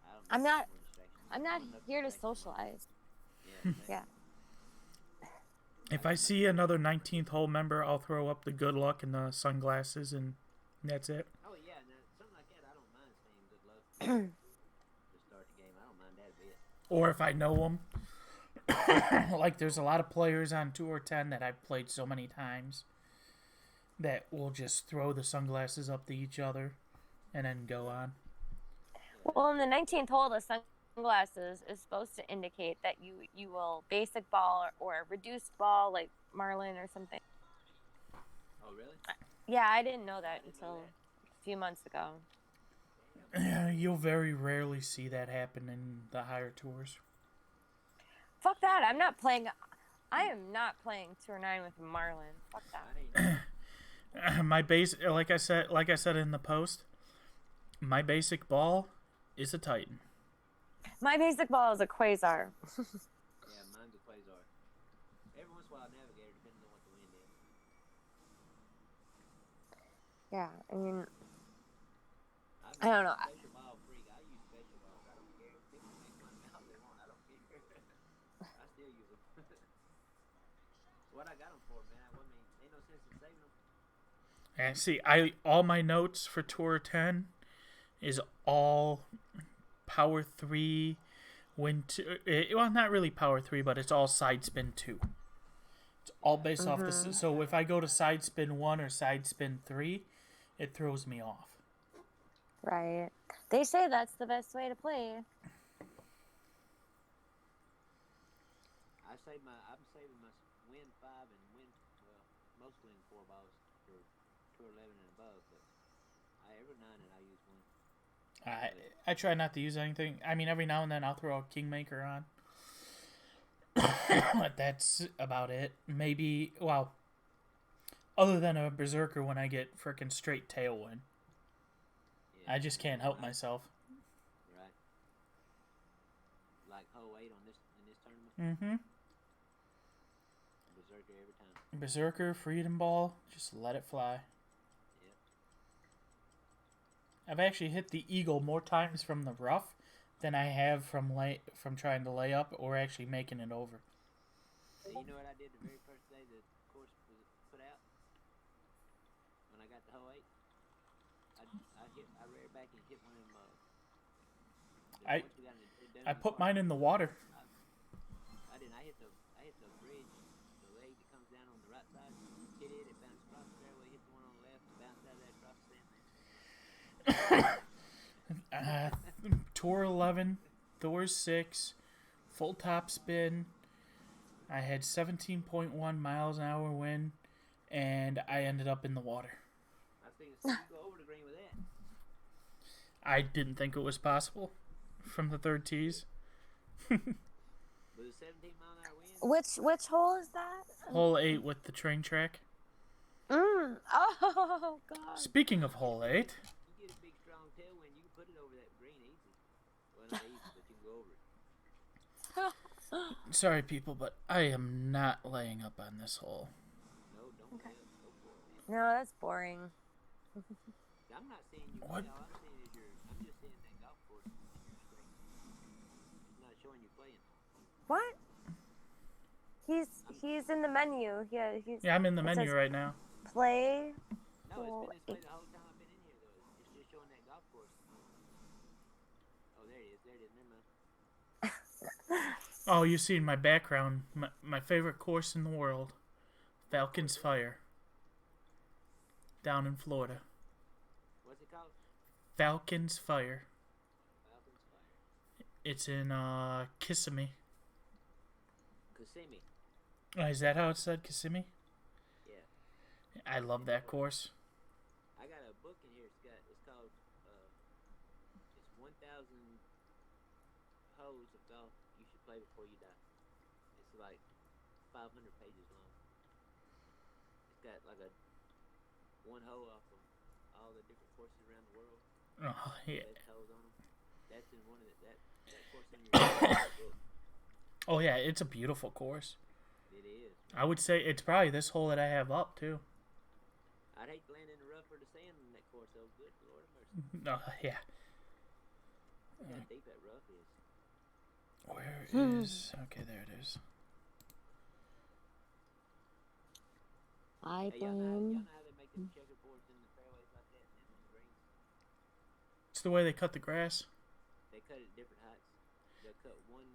I don't know. I'm not- more distraction. I'm not Enough here to distraction. socialize. Yeah. Yeah. If I see another 19th hole member, I'll throw up the good luck and the sunglasses, and that's it. Oh yeah, now, something like that, I don't mind saying good luck to start the game. I don't mind that a bit. Or if I know them. Like, there's a lot of players on Tour 10 that I've played so many times that will just throw the sunglasses up to each other and then go on. Well, in the 19th hole, the sunglasses is supposed to indicate that you will basic ball or reduced ball like Marlin or something. Oh really? Yeah, I didn't know that until a few months ago. You'll very rarely see that happen in the higher tours. Fuck that! I am not playing Tour 9 with Marlin. Fuck that. I ain't My base, like I said in the post, my basic ball is a Titan. My basic ball is a Quasar. yeah, mine's a Quasar. Every once in a while, a Navigator, depending on what the wind is. Yeah, I mean, I'm I don't know. a special ball freak. I use special balls. I don't care. People make fun of me all they want. I don't care. I still use them. What I got them for, man? I mean, ain't no sense in saving them. And see, all my notes for Tour 10 is all Power 3, Wind 2. Well, not really Power 3, but it's all Side Spin 2. It's all based off this. So if I go to Side Spin 1 or Side Spin 3, it throws me off. Right. They say that's the best way to play. I'm saving my Wind 5 and most Wind 4 balls for Tour 11 and above, but every now and then I use one. I try not to use anything. I mean, every now and then I'll throw a Kingmaker on. But that's about it. Maybe, well, other than a Berserker when I get frickin' straight Tailwind. Yeah, I just can't help myself. right. Like hole 8 in this tournament. Mm-hmm. Berserker every time. Berserker, Freedom Ball, just let it fly. Yep. I've actually hit the eagle more times from the rough than I have from trying to lay up or actually making it over. So you know what I did the very first day the course was put out? When I got to hole 8? I reared back and hit one of them. Once we got it done I in the put park, mine in the water. I didn't. I hit the bridge, the leg that comes down on the right side. Hit it. It bounced across the fairway. Hit the one on the left. Bounced out of that across the sand. Tour 11, Thor 6, full top spin. I had 17.1 miles an hour wind, and I ended up in the water. I think you go over the green with that. I didn't think it was possible from the third tees. With a 17-mile-an-hour wind. Which hole is that? Hole 8 with the train track. Oh God. Speaking of hole 8, You get a big strong tailwind, you can put it over that green easy. Well, not easy, but you can go over it. Sorry, people, but I am not laying up on this hole. No, don't Okay. lay up. Go for it, man. No, that's boring. I'm not saying you What? play. All I'm saying is I'm just saying that golf course is in your screen. It's not showing you playing. What? He's in the menu. Yeah, he's. Yeah, I'm in the It menu says- right now. Play. No, Well, it's been this way the whole time I've been in here, though. It's just showing that golf course. Oh, there it is. There it is. Never mind. Oh, you see in my background, my favorite course in the world, Falcons Fire, down in Florida. What's it called? Falcons Fire. Falcons Fire. It's in Kissimmee. Kissimmee. Is that how it's said, Kissimmee? Yeah. I love that course. I got a book in here. It's called it's 1,000 holes of golf you should play before you die. It's like 500 pages long. It's got like a one hole off of all the different courses around the world. Oh, yeah. Best holes on them. That's in one of that course on your book. Oh, yeah, it's a beautiful course. It is. I would say it's probably this hole that I have up, too. I'd hate to land in the rough or the sand in that course, though. Good Lord of mercy. Yeah. How deep that rough is. Where is... Okay, there it is. I Hey, y'all know blame. how they make them checkerboards in the fairways like that and then on the greens? It's the way they cut the grass. They cut it at different heights. They'll cut one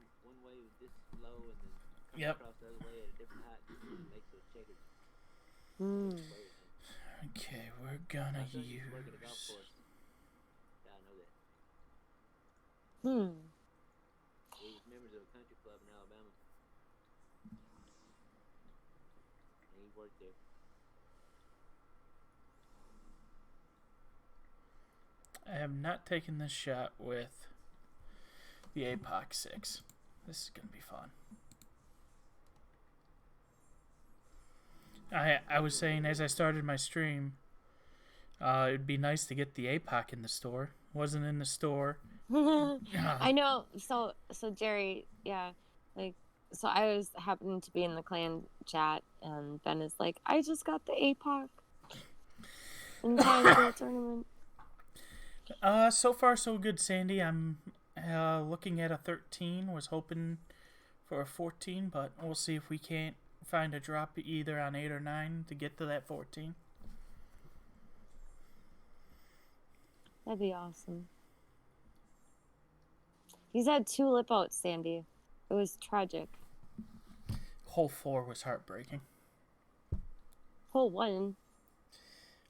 way with this low and then come Yep. across the other way at a different height and make those checkers. Hmm. Okay, we're gonna My son used to work at a golf use... course. Yeah, I know that. Hmm. He was members of a country club in Alabama. And he worked there. I have not taken this shot with the APOC 6. This is going to be fun. I was saying as I started my stream, it'd be nice to get the APOC in the store. Wasn't in the store. I know. So Jerry, yeah, like, so I was happening to be in the clan chat, and Ben is like, I just got the APOC in time for a tournament. So far so good, Sandy. I'm looking at a 13. Was hoping for a 14, but we'll see if we can't find a drop either on 8 or 9 to get to that 14. That'd be awesome. He's had 2 lip outs, Sandy. It was tragic. Hole 4 was heartbreaking. Hole 1.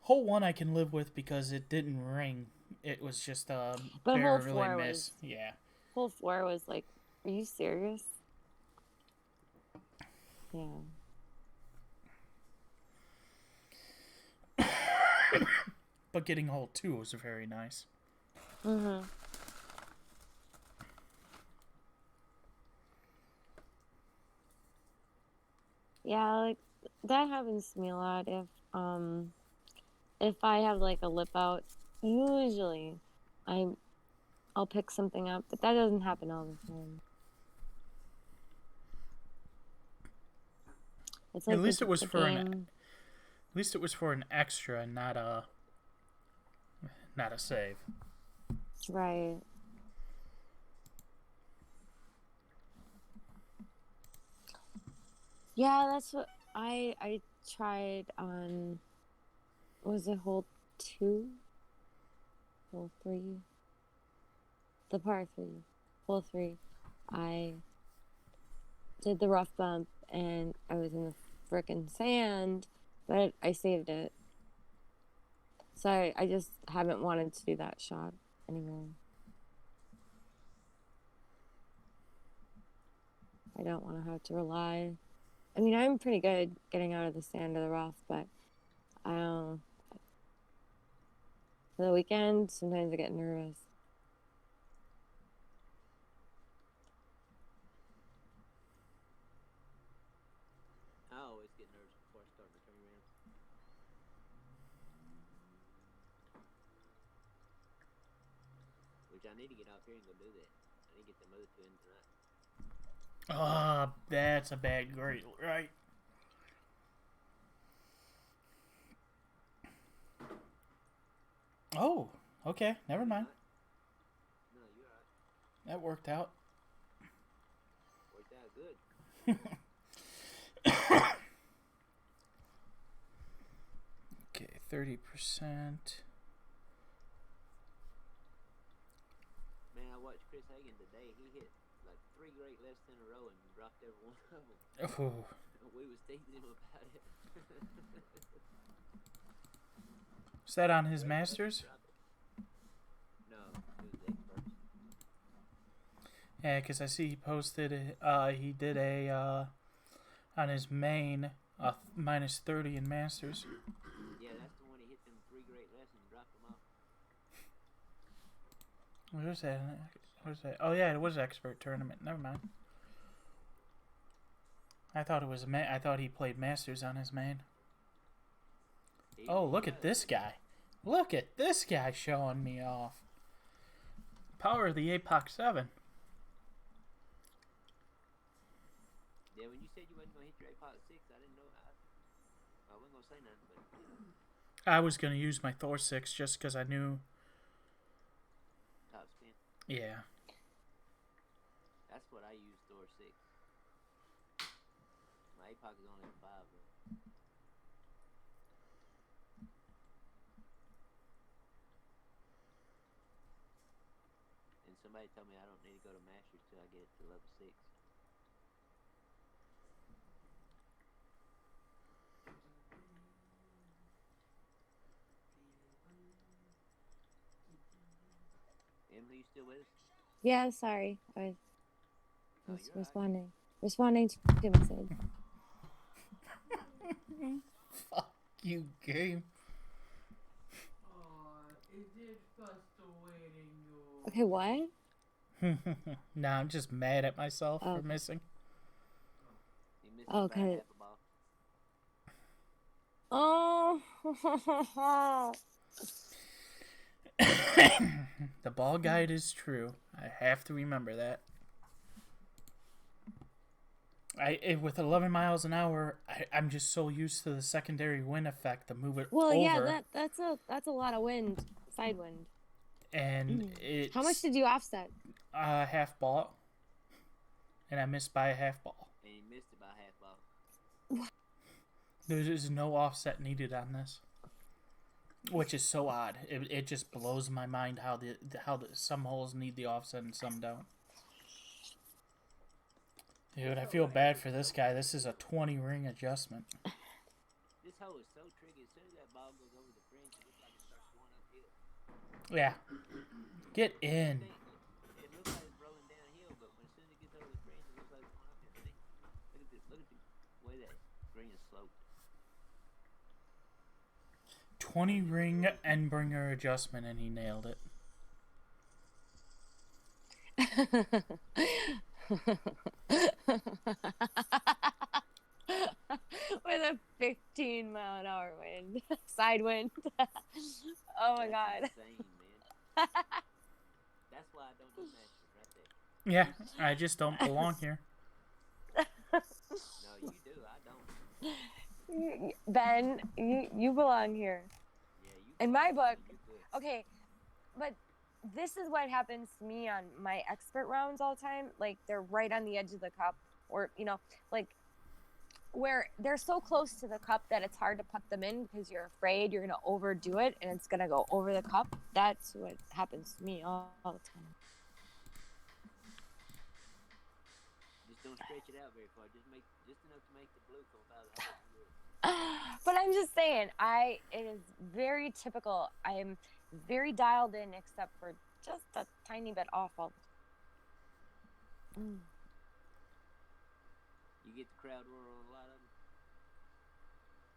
Hole 1 I can live with because it didn't ring. It was just But barely hole 4 miss. was. Yeah. Hole 4 was like, are you serious? Yeah. But getting hole 2 was very nice. Mhm. Yeah, like that happens to me a lot. If I have like a lip out, usually I'll pick something up, but that doesn't happen all the time. It's like At least the- it was the for game. At least it was for an extra, not a save. Right. Yeah, that's what I tried on. Was it hole 2? Hole 3? The par 3. Hole 3. I did the rough bump and I was in the frickin' sand, but I saved it. So I just haven't wanted to do that shot anymore. I don't want to have to rely. I mean, I'm pretty good getting out of the sand or the rough, but I don't. For the weekend, sometimes I get nervous. I always get nervous before I start the turn around. Which I need to get off here and go do that. I need to get them other 2 in tonight. Ah, that's a bad grade, right? Oh, okay. Never mind. No, you're alright. That worked out. Worked out good. Okay, 30%. Man, I watched Chris Hagan today. He hit like 3 great lefts in a row and dropped every one of them. Oh, We was teasing him about it. is that on his Masters? No, it was the experts. Yeah, because I see he posted. He did a on his main minus 30 in Masters. Yeah, that's the one he hit them 3 great lefts and dropped them off. Where's that? Where's that? Oh yeah, it was expert tournament. Never mind. I thought it was I thought he played Masters on his main. Oh, look at this guy. Look at this guy showing me off. Power of the APOC 7. Yeah, when you said you wasn't gonna hit your APOC 6, I didn't know. I wasn't gonna say nothing, but I was going to use my Thor 6 just because I knew. top spin. Yeah. That's what I use Thor 6. My APOC is only a 5 though. And somebody told me I don't need to go to Masters till I get it to level 6. Emily, you still with us? Yeah, sorry. I Oh, was you're responding to the message. Fuck you, game. Oh, is it frustrating you? Okay, what? Nah, I'm just mad at myself for Okay. missing. You missed Oh, about okay. half a ball. Oh. The ball guide is true. I have to remember that. With 11 miles an hour, I'm just so used to the secondary wind effect to move it Well, over. yeah, that's a lot of wind, side wind. And it's How much did you offset? half ball, and I missed by a half ball. And you missed it by half ball. There is no offset needed on this, which is so odd. It just blows my mind how some holes need the offset and some don't. Dude, I feel bad for this guy. This is a 20 ring adjustment. This hole is so tricky. As soon as that ball goes over the fringe, it looks like it starts going uphill. Yeah, get in. It looks like it's rolling downhill, but as soon as it gets over the fringe, it looks like it's going uphill. See? Look at the way that green is sloped. 20 ring Endbringer adjustment, and he nailed it. With a 15-mile-an-hour wind, side wind. Oh my god. That's insane, man. That's why I don't do Masters right there. Yeah, I just don't belong here. No, you do. I don't. Ben, you belong here. Yeah, you. In my belong, book, so you're good. okay, but this is what happens to me on my expert rounds all the time. Like, they're right on the edge of the cup, or, like, where they're so close to the cup that it's hard to put them in because you're afraid you're going to overdo it and it's going to go over the cup. That's what happens to me all the time. Just don't stretch it out very far. Just enough to make the blue come out of the hole. But I'm just saying, it is very typical. I am very dialed in except for just a tiny bit off all the time. You get the crowd roar on a lot of them.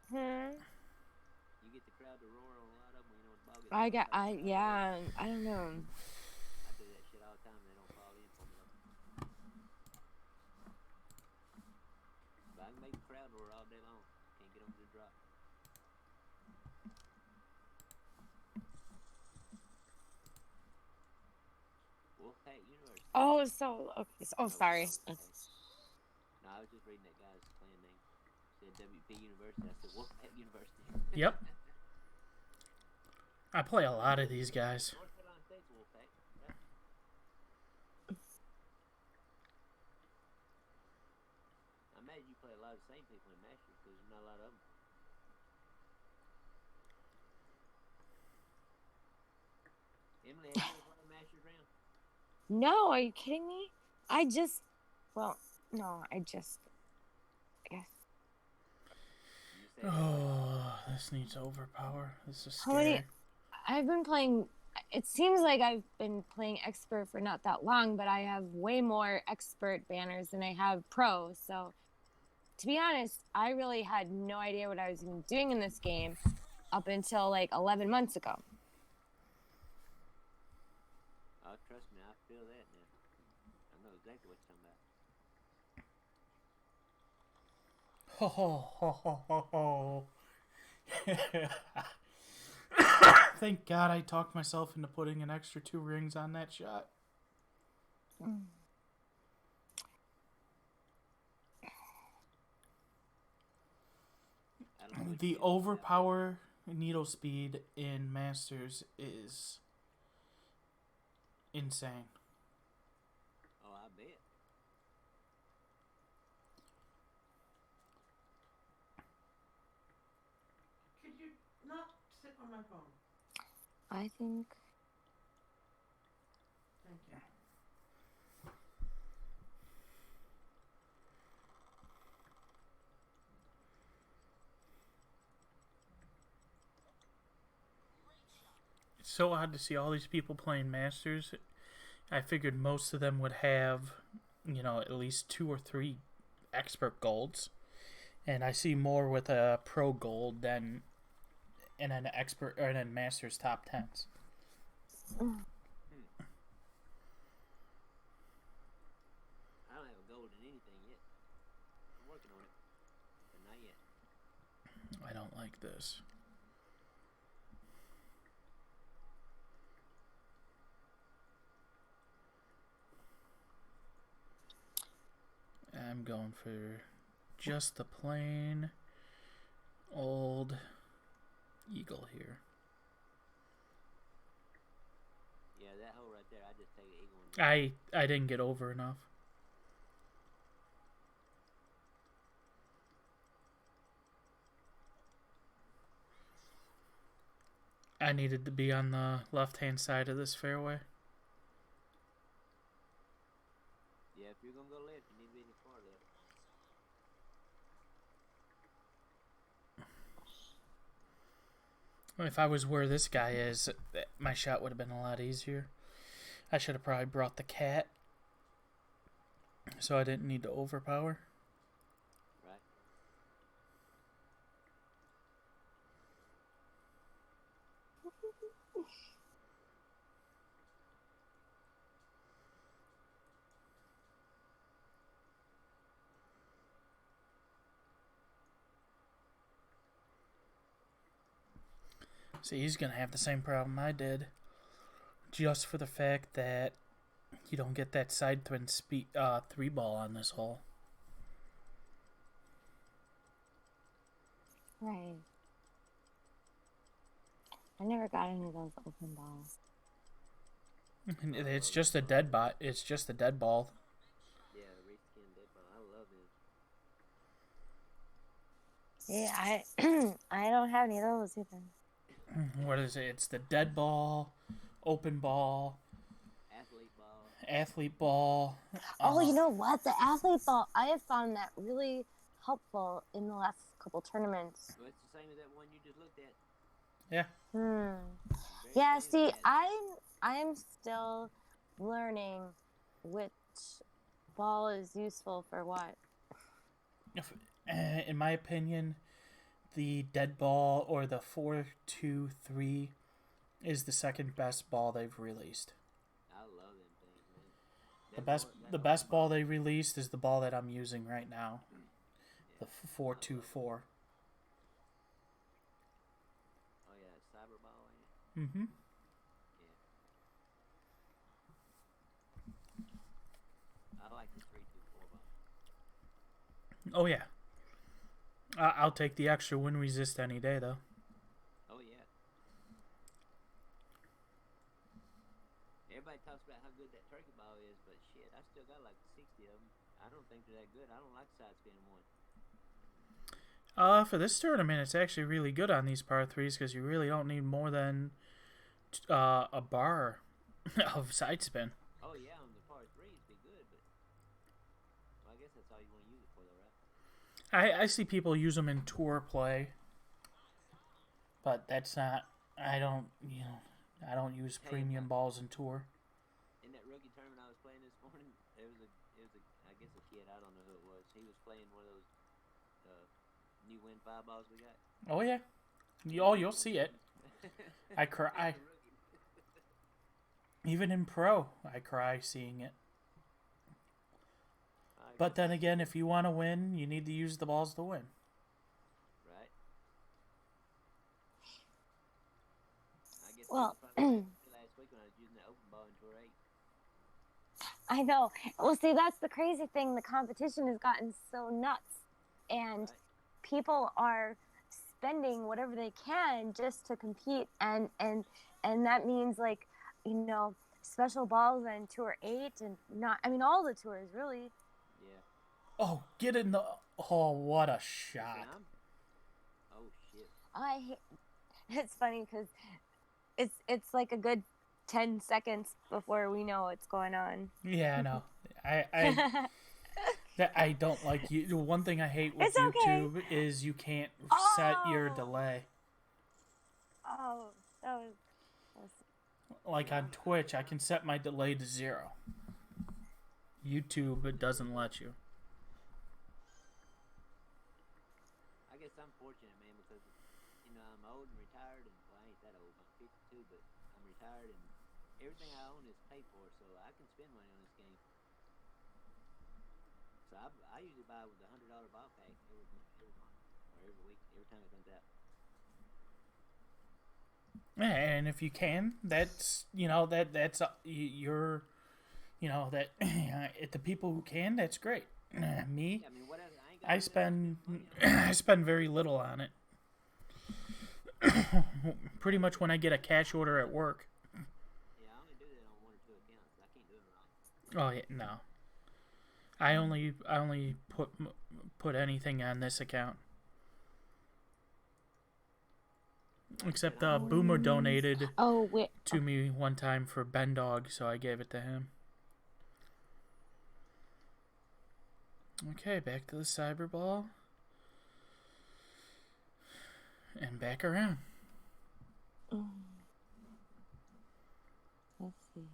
Hmm. You get the crowd to roar on a lot of them when you know when the ball gets. I don't know. I do that shit all the time and they don't fall in for me though. But I can make the crowd roar all day long. Can't get them to drop. Wolfpack Universe. Oh, so okay. Oh, sorry. Okay. I was just reading that guy's clan name. It said WP University. I said Wolfpack University. Yep. I play a lot of these guys. North Carolina State's Wolfpack, right? I imagine you play a lot of the same people in Masters because there's not a lot of them. Emily, have you ever played Masters round? No, are you kidding me? I guess. You said Oh, this needs overpower. This is How many- scary. I've been playing. It seems like I've been playing expert for not that long, but I have way more expert banners than I have pro. So, to be honest, I really had no idea what I was even doing in this game up until like 11 months ago. oh, trust me, I feel that now. I know exactly what you're talking about. Ho ho ho ho ho ho. Thank God I talked myself into putting an extra 2 rings on that shot. I don't know what The you did about overpower needle speed in Masters is insane. that. Oh, I bet. Could you not sit on my phone? I think. Thank you. It's so odd to see all these people playing Masters. I figured most of them would have, at least 2 or 3 expert golds. And I see more with a pro gold than in an expert or in a Masters top 10s. I don't have a gold in anything yet. I'm working on it, but not yet. I don't like this. I'm going for just the plain old eagle here. Yeah, that hole right there, I just take an eagle and I didn't get over enough. I needed to be on the left-hand side of this fairway. yeah, if you're gonna go left, you need to be in the far left. If I was where this guy is, my shot would have been a lot easier. I should have probably brought the cat, so I didn't need to overpower. Right? See, he's gonna have the same problem I did, just for the fact that you don't get that side twin 3 ball on this hole. Right. I never got any of those open balls. And it's just a dead bot. It's just a dead ball. Yeah, reskin dead ball. I love it. Yeah, I don't have any of those either. What is it? It's the dead ball, open ball, Athlete ball. athlete ball. Oh, you know what? The athlete ball, I have found that really helpful in the last couple tournaments. Well, it's the same as that one you just looked at. Yeah. Very Yeah, same see, as that. I'm still learning which ball is useful for what. In my opinion, the dead ball or the 4-2-3 is the second best ball they've released. I love them things, man. The best ball they released is the ball that I'm using right now, the 4-2-4. Oh yeah, cyber ball. Yeah. Mm-hmm. I like the 3-2-4 ball. Oh yeah. I'll take the extra wind resist any day though. Oh yeah. Everybody talks about how good that turkey ball is, but shit, I still got like 60 of them. I don't think they're that good. I don't like side spinning one. For this tournament, it's actually really good on these par threes because you really don't need more than a bar of side spin. Oh yeah, on the par threes, be good, but well, I guess that's all you want to use it for, though, right? I see people use them in tour play, but that's not. I don't use premium balls in tour. In that rookie tournament I was playing this morning, it was a I guess a kid, I don't know who it was. He was playing one of those new Win 5 balls we got. Oh yeah, you'll see it. I cry. Even in pro, I cry seeing it. But then again, if you want to win, you need to use the balls to win. Right. I guess Well, last week when I was using the open ball in Tour 8. I know. Well, see, that's the crazy thing. The competition has gotten so nuts, and Right. people are spending whatever they can just to compete, and that means, like, special balls on Tour 8, and all the tours really. Yeah. Oh, get in the. Oh, what a shot! Sam? Oh shit. It's funny because it's like a good 10 seconds before we know what's going on. Yeah, I know. I don't like you. The one thing I hate with It's okay. YouTube is you can't set your Oh. delay. Oh, that was Like on Twitch, I can set my delay to 0. YouTube, it doesn't let you. I guess I'm fortunate, man, because I'm old and retired, and well, I ain't that old. I'm 52, but I'm retired, and everything I own is paid for, so I can spend money on this game. So I usually buy with the $100 ball pack every month or every week, every time it comes out. Yeah, and if you can, that's that's you're that the people who can, that's great. Me, Yeah, I mean, what else? I ain't got I nothing else to spend spend money on. I spend very little on it. Pretty much when I get a cash order at work. Yeah, I only do that on 1 or 2 accounts. I can't do it wrong. Oh yeah, no. I only put anything on this account. Except Boomer donated Oh, wait. to me one time for Ben Dog, so I gave it to him. Okay, back to the cyber ball. And back around. Let's see.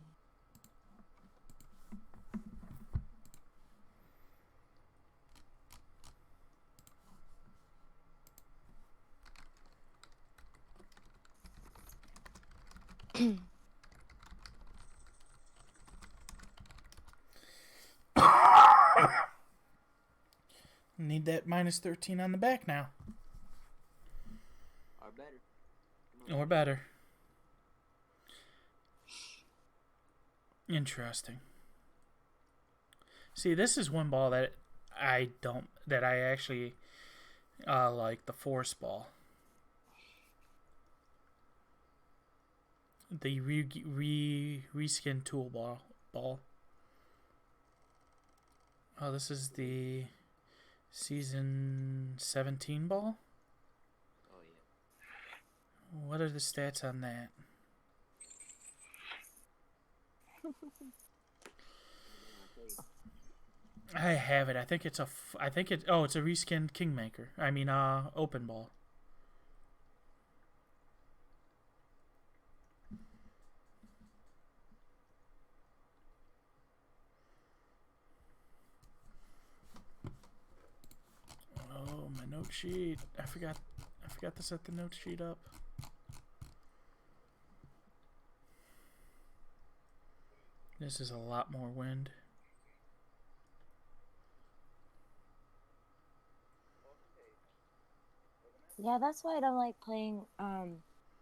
Need that minus 13 on the back now. Or better. Come on. Or better. Interesting. See, this is one ball that I actually like, the force ball. The reskin tool ball. Oh, this is the season 17 ball? Oh, yeah. What are the stats on that? I'll tell you. I have it. I think it's it's a reskinned Kingmaker. I mean, open ball. Oh, my note sheet. I forgot to set the note sheet up. This is a lot more wind. Yeah, that's why I don't like playing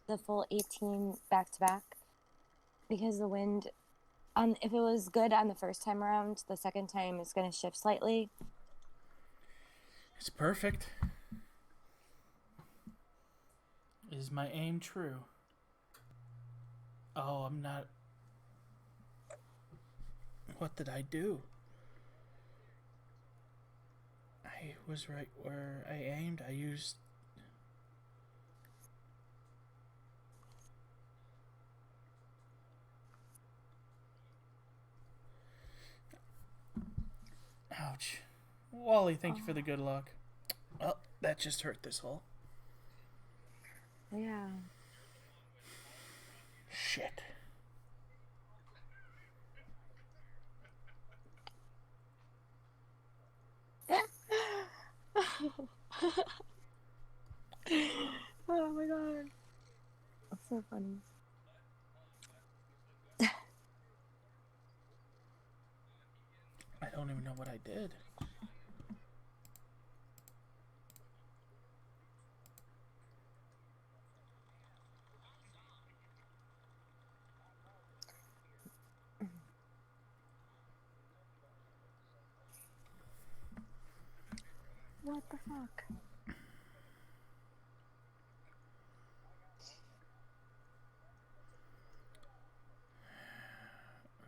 the full 18 back to back, because the wind, if it was good on the first time around, the second time it's going to shift slightly. It's perfect. Is my aim true? Oh, I'm not. What did I do? I was right where I aimed. I used. Ouch. Wally, thank you for the good luck. Oh, that just hurt this hole. Yeah. Shit. Oh my god. That's so funny. I don't even know what I did. What the fuck?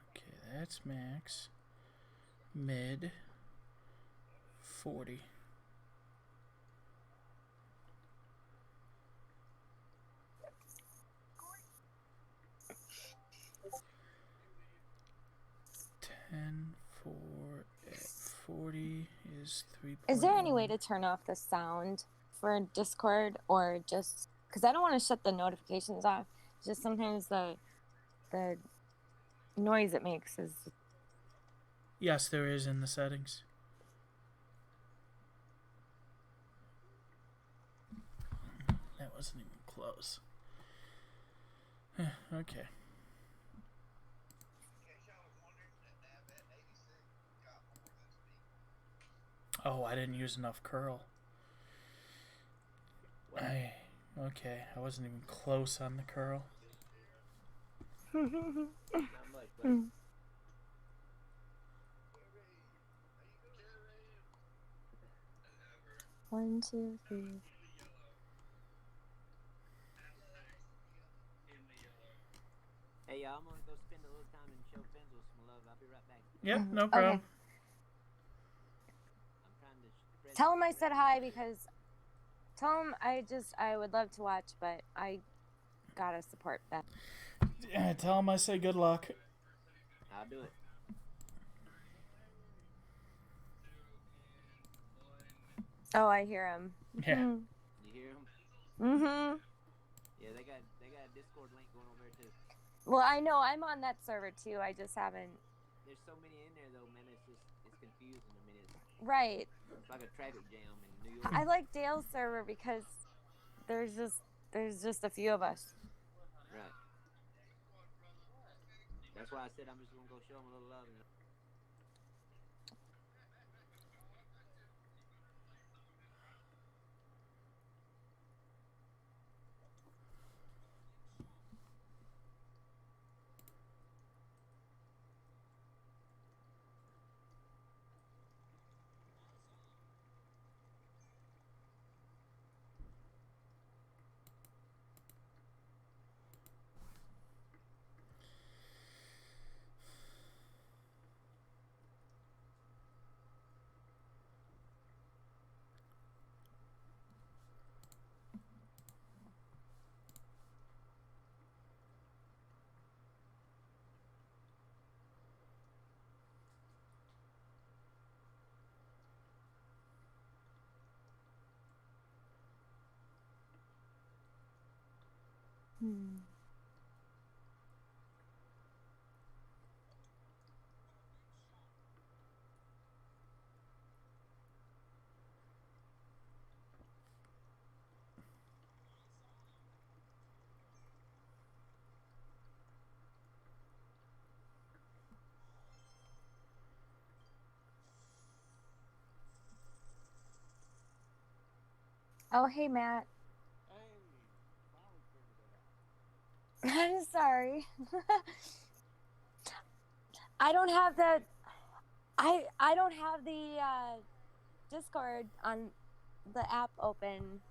Okay, that's max. Mid. 40. Ten for 40 is 3. Is there any way to turn off the sound for Discord, or just because I don't want to shut the notifications off? Just sometimes the noise it makes is. Yes, there is in the settings. That wasn't even close. Okay. Oh, I didn't use enough curl. Okay, I wasn't even close on the curl. Not much, but 1, 2, 3. hey, y'all, I'm gonna go spend a little time and show Fenzel some love. I'll be right back. Yep, no Okay. problem. I'm trying to spread. Tell him I said hi, because tell him I would love to watch, but I gotta support that. Yeah, tell him I say good luck. I'll do it. Oh, I hear him. Yeah. You hear him? Mm-hmm. Yeah, they got a Discord link going over there too. Well, I know I'm on that server too. I just haven't. There's so many in there though, man. It's confusing. I mean, Right. it's like a traffic jam in New York. I like Dale's server because there's just a few of us. Right. That's why I said I'm just gonna go show him a little love. Oh, hey, Matt. I'm sorry. I don't have the Discord on the app open.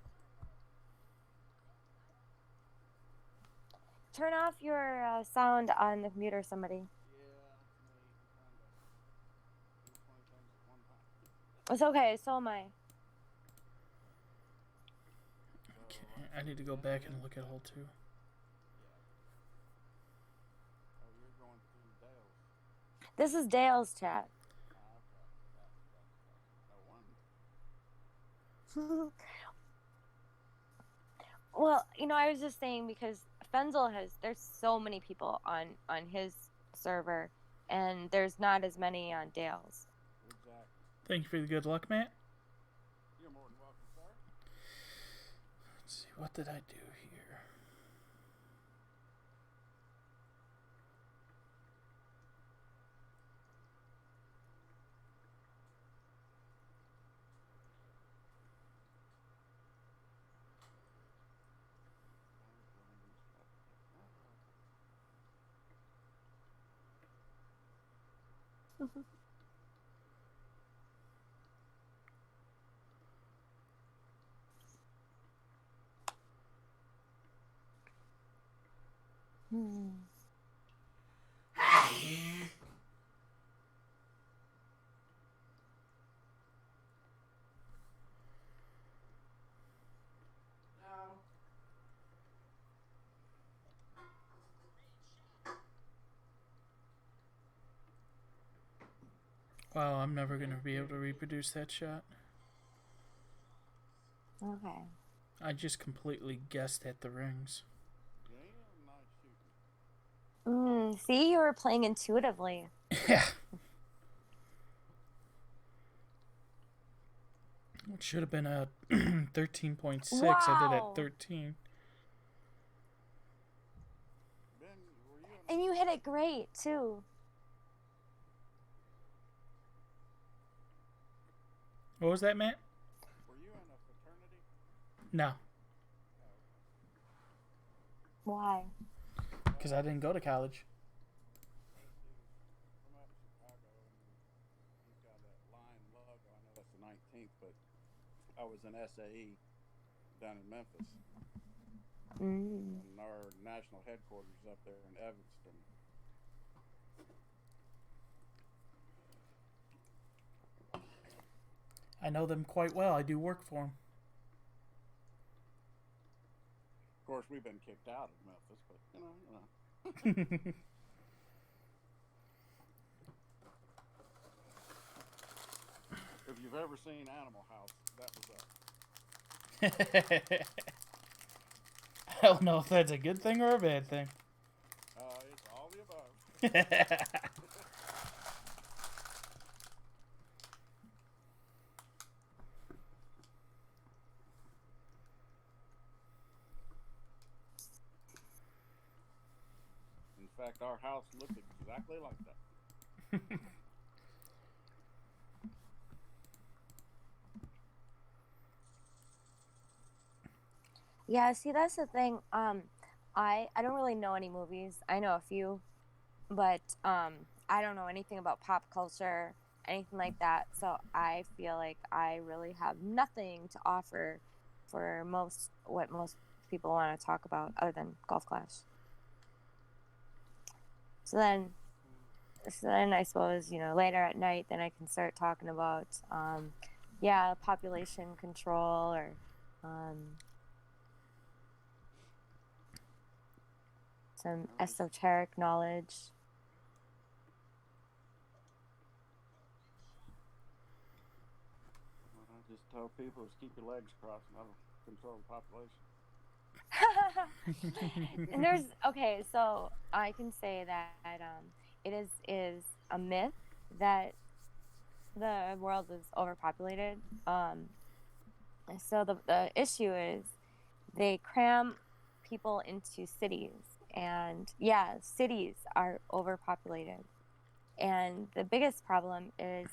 Turn off your sound on the computer, somebody. It's okay, so am I. Okay, I need to go back and look at hole 2. This is Dale's chat. Well, I was just saying because Fenzel there's so many people on his server, and there's not as many on Dale's. Thank you for the good luck, Matt. You're more than welcome, sir. Let's see, what did I do here? Wow, I'm never going to be able to reproduce that shot. Okay. I just completely guessed at the rings. See, you were playing intuitively. Yeah. It should have been a 13.6. Wow. I did at 13. And you hit it great, too. What was that, Matt? Were you in a fraternity? No, Why? because I didn't go to college. I'm out of Chicago, and you've got that lion logo. I know that's the 19th, but I was in SAE down in Memphis. And our national headquarters is up there in Evanston. I know them quite well. I do work for them. Of course, we've been kicked out of Memphis, but you know. If you've ever seen Animal House, that was us. I don't know if that's a good thing or a bad thing. It's all the above. In fact, our house looked exactly like that. Yeah, see, that's the thing. I don't really know any movies. I know a few, but I don't know anything about pop culture, anything like that. So I feel like I really have nothing to offer for what most people want to talk about other than Golf Clash. So then I suppose, later at night, then I can start talking about, population control or some esoteric knowledge. What I just tell people is keep your legs crossed and that'll control the population. And so I can say that it is a myth that the world is overpopulated. So the issue is they cram people into cities, and cities are overpopulated. And the biggest problem is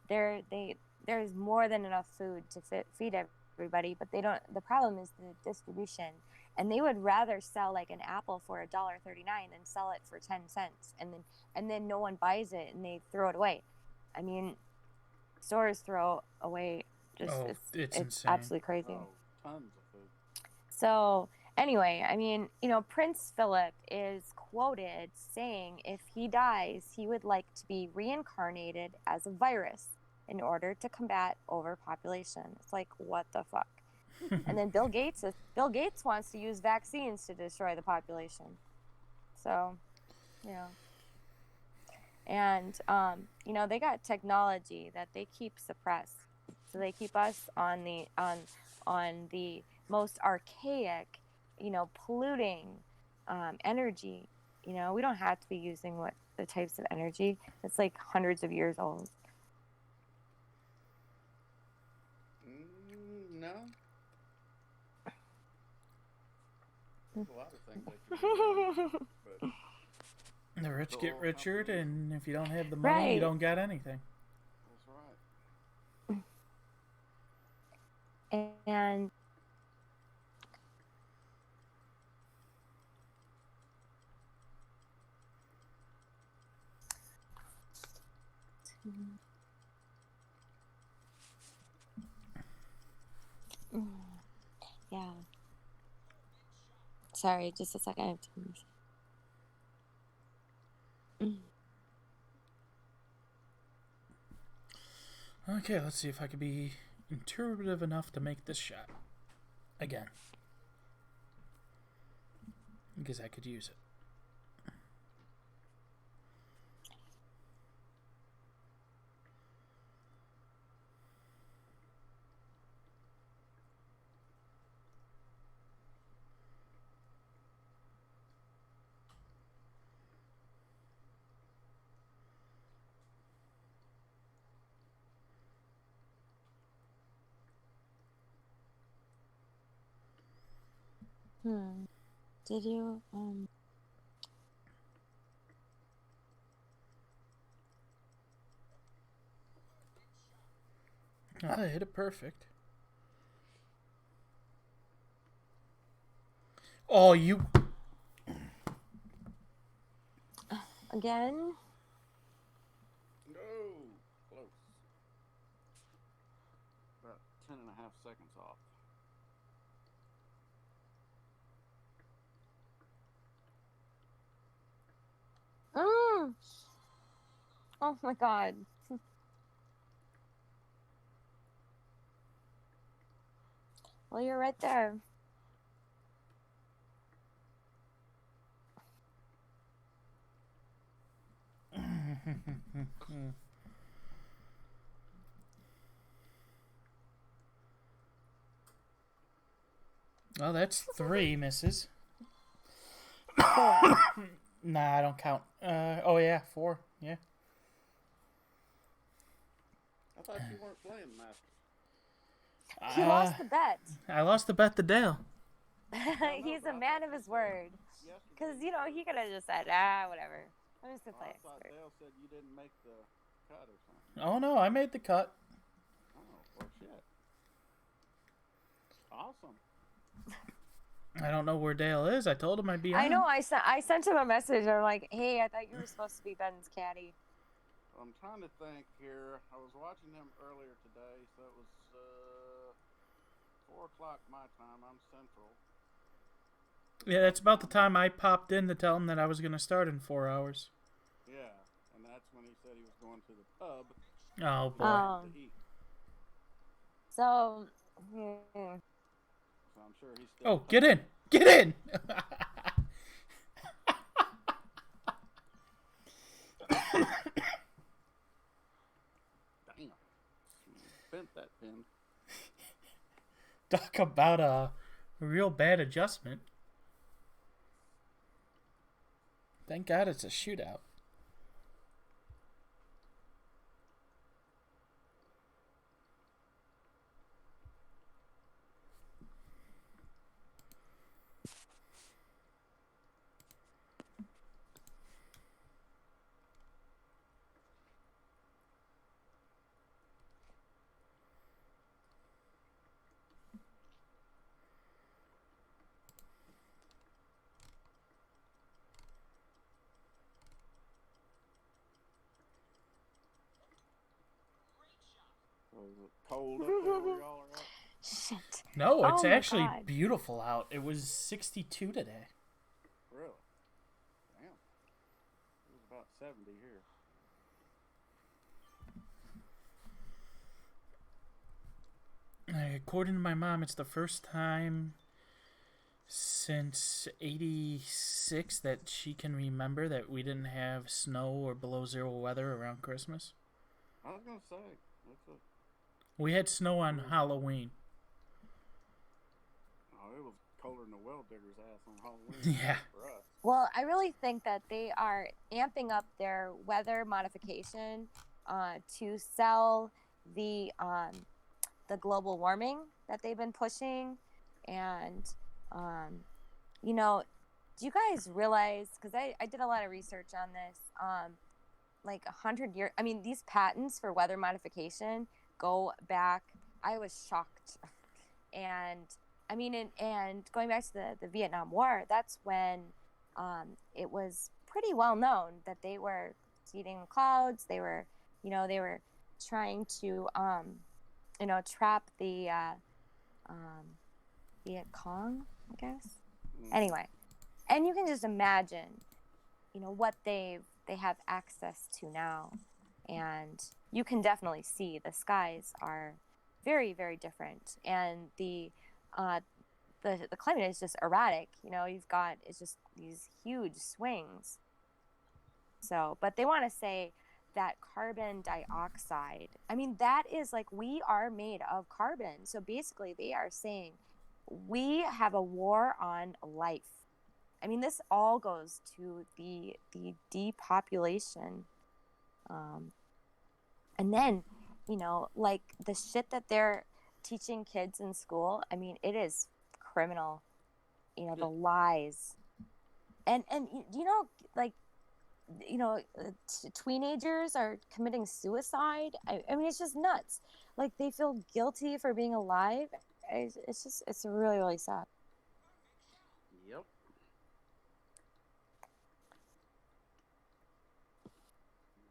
there's more than enough food to feed everybody, but they don't. The problem is the distribution, and they would rather sell like an apple for $1.39 than sell it for 10 cents, and then no one buys it and they throw it away. I mean, stores throw away Just Oh, it's insane. absolutely crazy. Oh, tons of food. So anyway, I mean, Prince Philip is quoted saying if he dies, he would like to be reincarnated as a virus in order to combat overpopulation. It's like, what the fuck? And then Bill Gates wants to use vaccines to destroy the population. So, and they got technology that they keep suppressed. So they keep us on the most archaic, polluting energy. We don't have to be using the types of energy that's like hundreds of years old. No. There's a lot of things that you do, but The rich get oil richer, companies- and if you don't have the money, Right. you don't got anything. That's right. And yeah. Sorry, just a second. I have to... Okay, let's see if I can be intuitive enough to make this shot. Again. Because I could use it. Did you I hit it perfect. Oh, you... again? No, close. About 10.5 seconds off. Oh my god. Well, you're right there. Well, that's 3 misses. 4. Nah, I don't count. Oh yeah, 4. Yeah. I thought you weren't playing Master. He lost the bet. I lost the bet to Dale. He's a man of his word. Because, he could have just said, whatever. I'm just going to play I it. thought Dale said you didn't make the cut or something. Oh no, I made the cut. Oh, well, shit. Awesome. I don't know where Dale is. I told him I'd be on. I know. I sent him a message. I'm like, hey, I thought you were supposed to be Ben's caddy. I'm trying to think here. I was watching him earlier today, so it was 4 o'clock my time. I'm Central. Yeah, that's about the time I popped in to tell him that I was going to start in 4 hours. Yeah, and that's when he said he was going to the pub Oh boy. Um, to eat. So, So I'm sure he's still. Oh, get in! Get in! Damn. Bent that pin. Talk about a real bad adjustment. Thank God it's a shootout. Was it cold up there where y'all are at? Shit. No, it's Oh my actually God. beautiful out. It was 62 today. Really? Damn. It was about 70 here. According to my mom, it's the first time since 86 that she can remember that we didn't have snow or below zero weather around Christmas. I was gonna say that's a. We had snow on Halloween. Oh, it was colder than a well digger's ass on Halloween. Yeah. For us. Well, I really think that they are amping up their weather modification to sell the global warming that they've been pushing, and you know, do you guys realize? Because I did a lot of research on this. Like 100 years. I mean, these patents for weather modification go back. I was shocked, and I mean, and going back to the Vietnam War, that's when it was pretty well known that they were seeding clouds. They were, they were trying to, trap the Viet Cong, I guess. Anyway, and you can just imagine, what they have access to now, and you can definitely see the skies are very, very different, and the climate is just erratic. It's just these huge swings. So, but they want to say that carbon dioxide, I mean, that is like, we are made of carbon. So basically they are saying we have a war on life. I mean, this all goes to the depopulation. And then, like the shit that they're teaching kids in school, I mean, it is criminal. The lies. And like, teenagers are committing suicide. I mean, it's just nuts. Like, they feel guilty for being alive. It's really, really sad. Yep.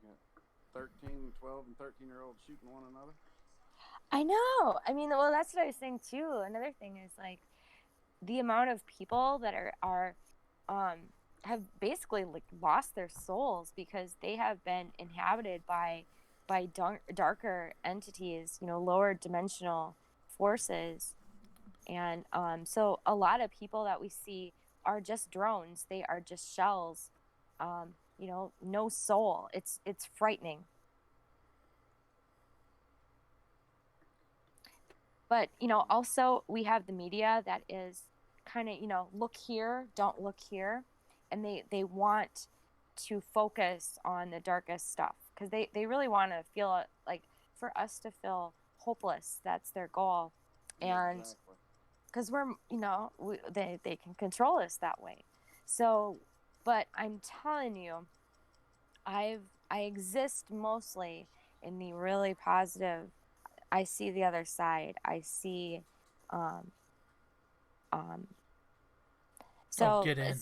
You got 13, 12, and 13-year-olds shooting one another. I know. I mean, well, that's what I was saying too. Another thing is like the amount of people that are have basically like lost their souls because they have been inhabited by darker entities, lower dimensional forces. And so a lot of people that we see are just drones. They are just shells. No soul. It's frightening. But, also we have the media that is kind of, look here, don't look here. And they want to focus on the darkest stuff because they really want to feel like, for us to feel hopeless. That's their goal. And because we're, they can control us that way. So, but I'm telling you, I exist mostly in the really positive. I see the other side. I see, so get in.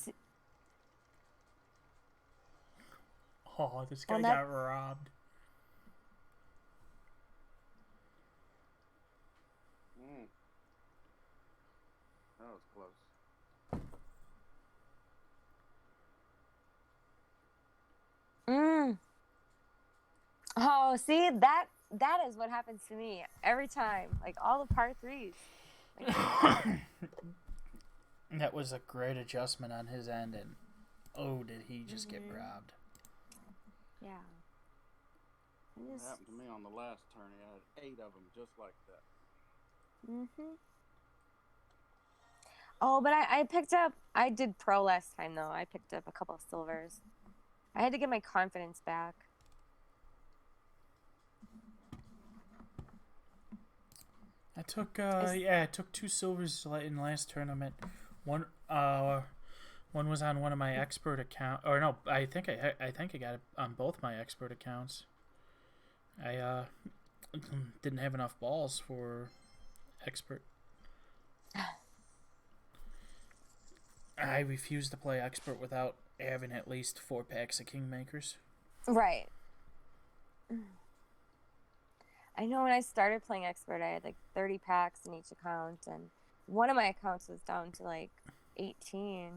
Oh, this guy got robbed. That was close. Oh, see, that is what happens to me every time. Like all the par threes. That was a great adjustment on his end, and did he just get robbed? Yeah. It happened to me on the last tourney. I had 8 of them just like that. Oh, but I did pro last time though. I picked up a couple of silvers. I had to get my confidence back. I took 2 silvers in the last tournament. One was on one of my expert account, or no, I think I got it on both my expert accounts. I didn't have enough balls for expert. I refuse to play expert without having at least 4 packs of Kingmakers. Right. I know when I started playing Expert, I had like 30 packs in each account, and one of my accounts was down to like 18.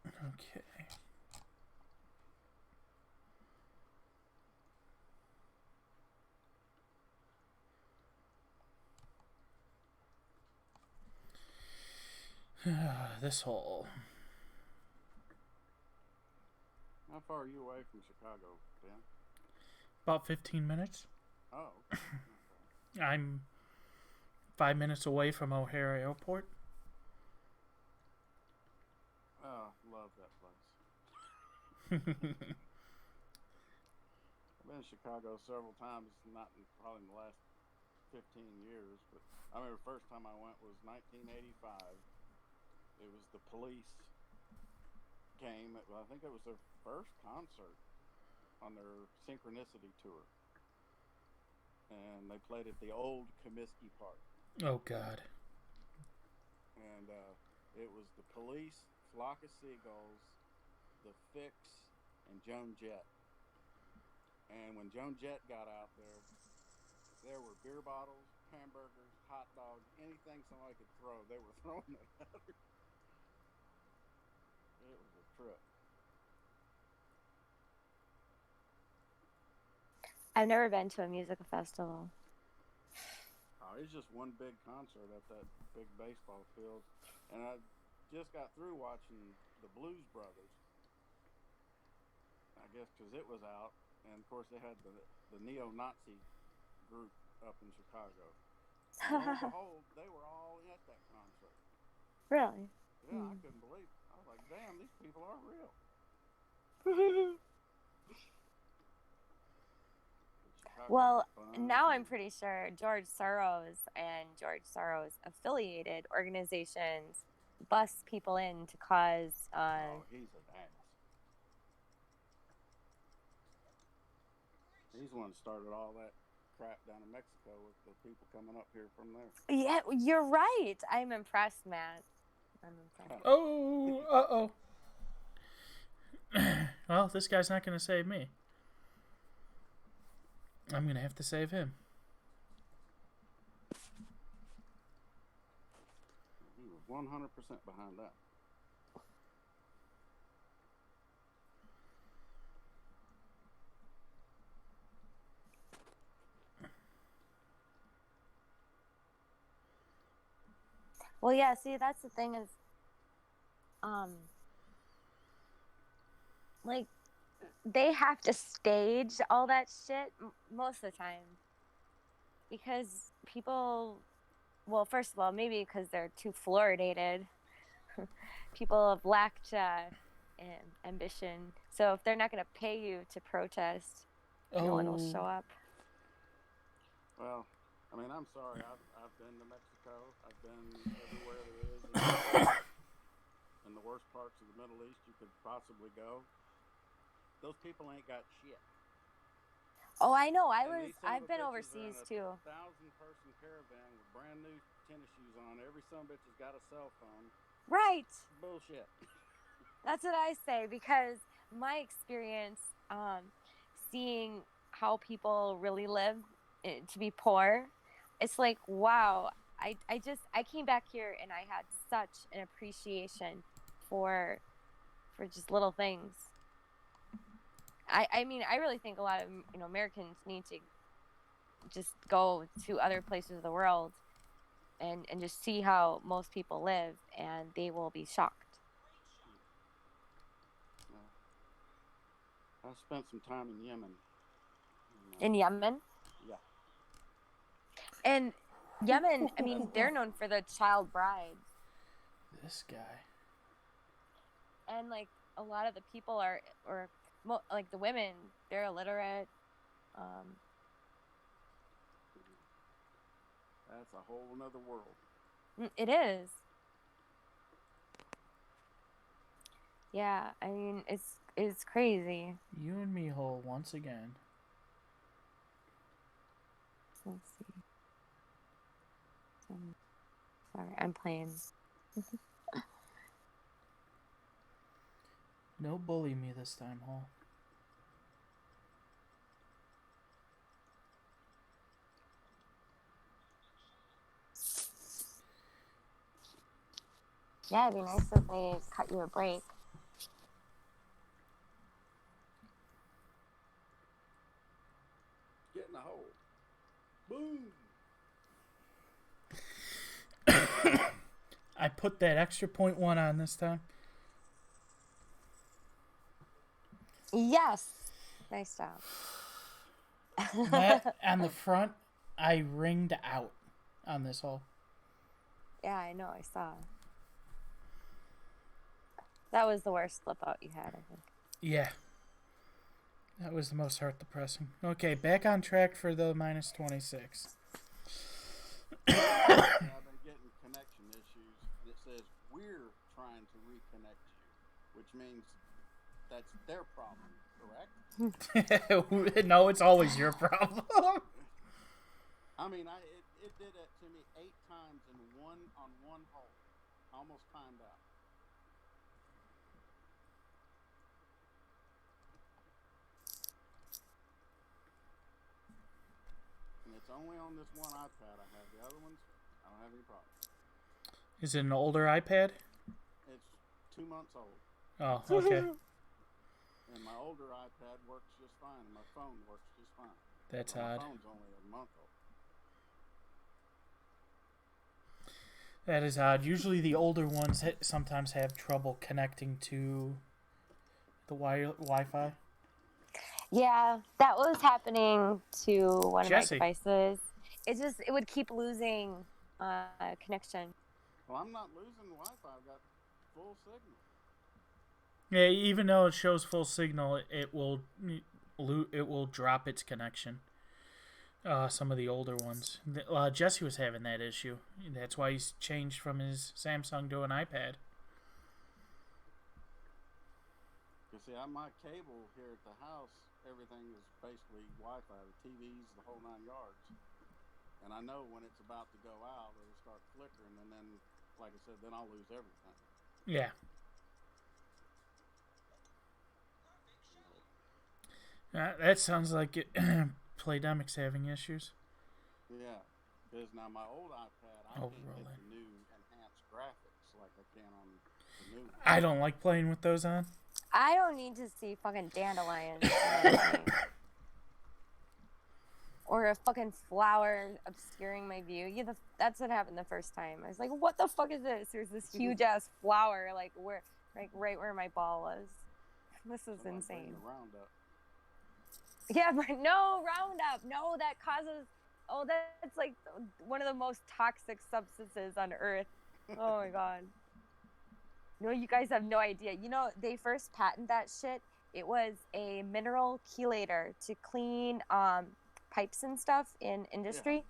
Okay. This hole. How far are you away from Chicago, Ben? About 15 minutes. Oh, okay. I'm 5 minutes away from O'Hare Airport. Oh, love that place. I've been to Chicago several times, not in, probably in the last 15 years, but I remember the first time I went was 1985. It was the Police came. I think it was their first concert on their Synchronicity tour, and they played at the old Comiskey Park. Oh God. And it was the Police, Flock of Seagulls, the Fix, and Joan Jett. And when Joan Jett got out there were beer bottles, hamburgers, hot dogs, anything somebody could throw. They were throwing it at her. It was a trip. I've never been to a music festival. Oh, it's just one big concert at that big baseball field. And I just got through watching the Blues Brothers. I guess because it was out. And of course they had the neo-Nazi group up in Chicago. And lo and behold, they were all at that concert. Really? Yeah, I couldn't believe it. I was like, damn, these people are real. Well, now I'm pretty sure George Soros and George Soros affiliated organizations bus people in to cause. Oh, he's an ass. He's the one that started all that crap down in Mexico with the people coming up here from there. Yeah, you're right. I'm impressed, Matt. I'm impressed. Oh, well, this guy's not going to save me. I'm going to have to save him. He was 100% behind that. Well, yeah, see, that's the thing is, like, they have to stage all that shit most of the time. Because people, well, first of all, maybe because they're too fluoridated. People have lacked ambition. So if they're not going to pay you to protest, no one will show up. Well, I mean, I'm sorry. I've been to Mexico. I've been everywhere there is in the worst parts of the Middle East you could possibly go. Those people ain't got shit. Oh, I know. I've been overseas too. 1,000-person caravan with brand new tennis shoes on. Every son of a bitch has got a cell phone. Right. Bullshit. That's what I say, because my experience seeing how people really live to be poor, it's like, wow. I came back here and I had such an appreciation for just little things. I mean, I really think a lot of Americans need to just go to other places of the world and just see how most people live, and they will be shocked. I spent some time in Yemen. In Yemen? Yeah. And Yemen, I mean, they're known for the child brides. This guy. And like a lot of the people are, or like the women, they're illiterate. That's a whole nother world. It is. Yeah, I mean, it's crazy. You and me, hole, once again. Let's see. Sorry, I'm playing. No bully me this time, hole. Yeah, it'd be nice if they cut you a break. Get in the hole. Boom. I put that extra 0.1 on this time. Yes. Nice job. That on the front, I ringed out on this hole. Yeah, I know. I saw. That was the worst slip out you had, I think. Yeah. That was the most heart depressing. Okay, back on track for the minus 26. I've been getting connection issues. It says we're trying to reconnect you, which means that's their problem, correct? No, it's always your problem. I mean, it did that to me 8 times on one hole. I almost timed out. And it's only on this one iPad I have. The other ones, I don't have any problem. Is it an older iPad? It's 2 months old. Oh, okay. And my older iPad works just fine, and my phone works just fine. That's My odd. phone's only a month old. That is odd. Usually the older ones sometimes have trouble connecting to the Wi-Fi. Yeah, that was happening to one Jesse. of my devices. It would keep losing connection. Well, I'm not losing the Wi-Fi. I've got full signal. Yeah, even though it shows full signal, it will drop its connection. Some of the older ones. Jesse was having that issue. That's why he's changed from his Samsung to an iPad. You see, my cable here at the house, everything is basically Wi-Fi, the TVs, the whole 9 yards. And I know when it's about to go out, it'll start flickering, and then, like I said, then I'll lose everything. Yeah. That sounds like it. Playdemic's having issues. Yeah, because now my old iPad, I can't get the new enhanced graphics like I can on the new one. I don't like playing with those on. I don't need to see fucking dandelions or a fucking flower obscuring my view. Yeah, that's what happened the first time. I was like, "What the fuck is this?" There's this huge ass flower, like right where my ball was. This is insane. Roundup. Yeah, but no Roundup. No, that causes. Oh, that's like one of the most toxic substances on Earth. Oh my god. No, you guys have no idea. You know, they first patented that shit. It was a mineral chelator to clean pipes and stuff in industry. Yeah.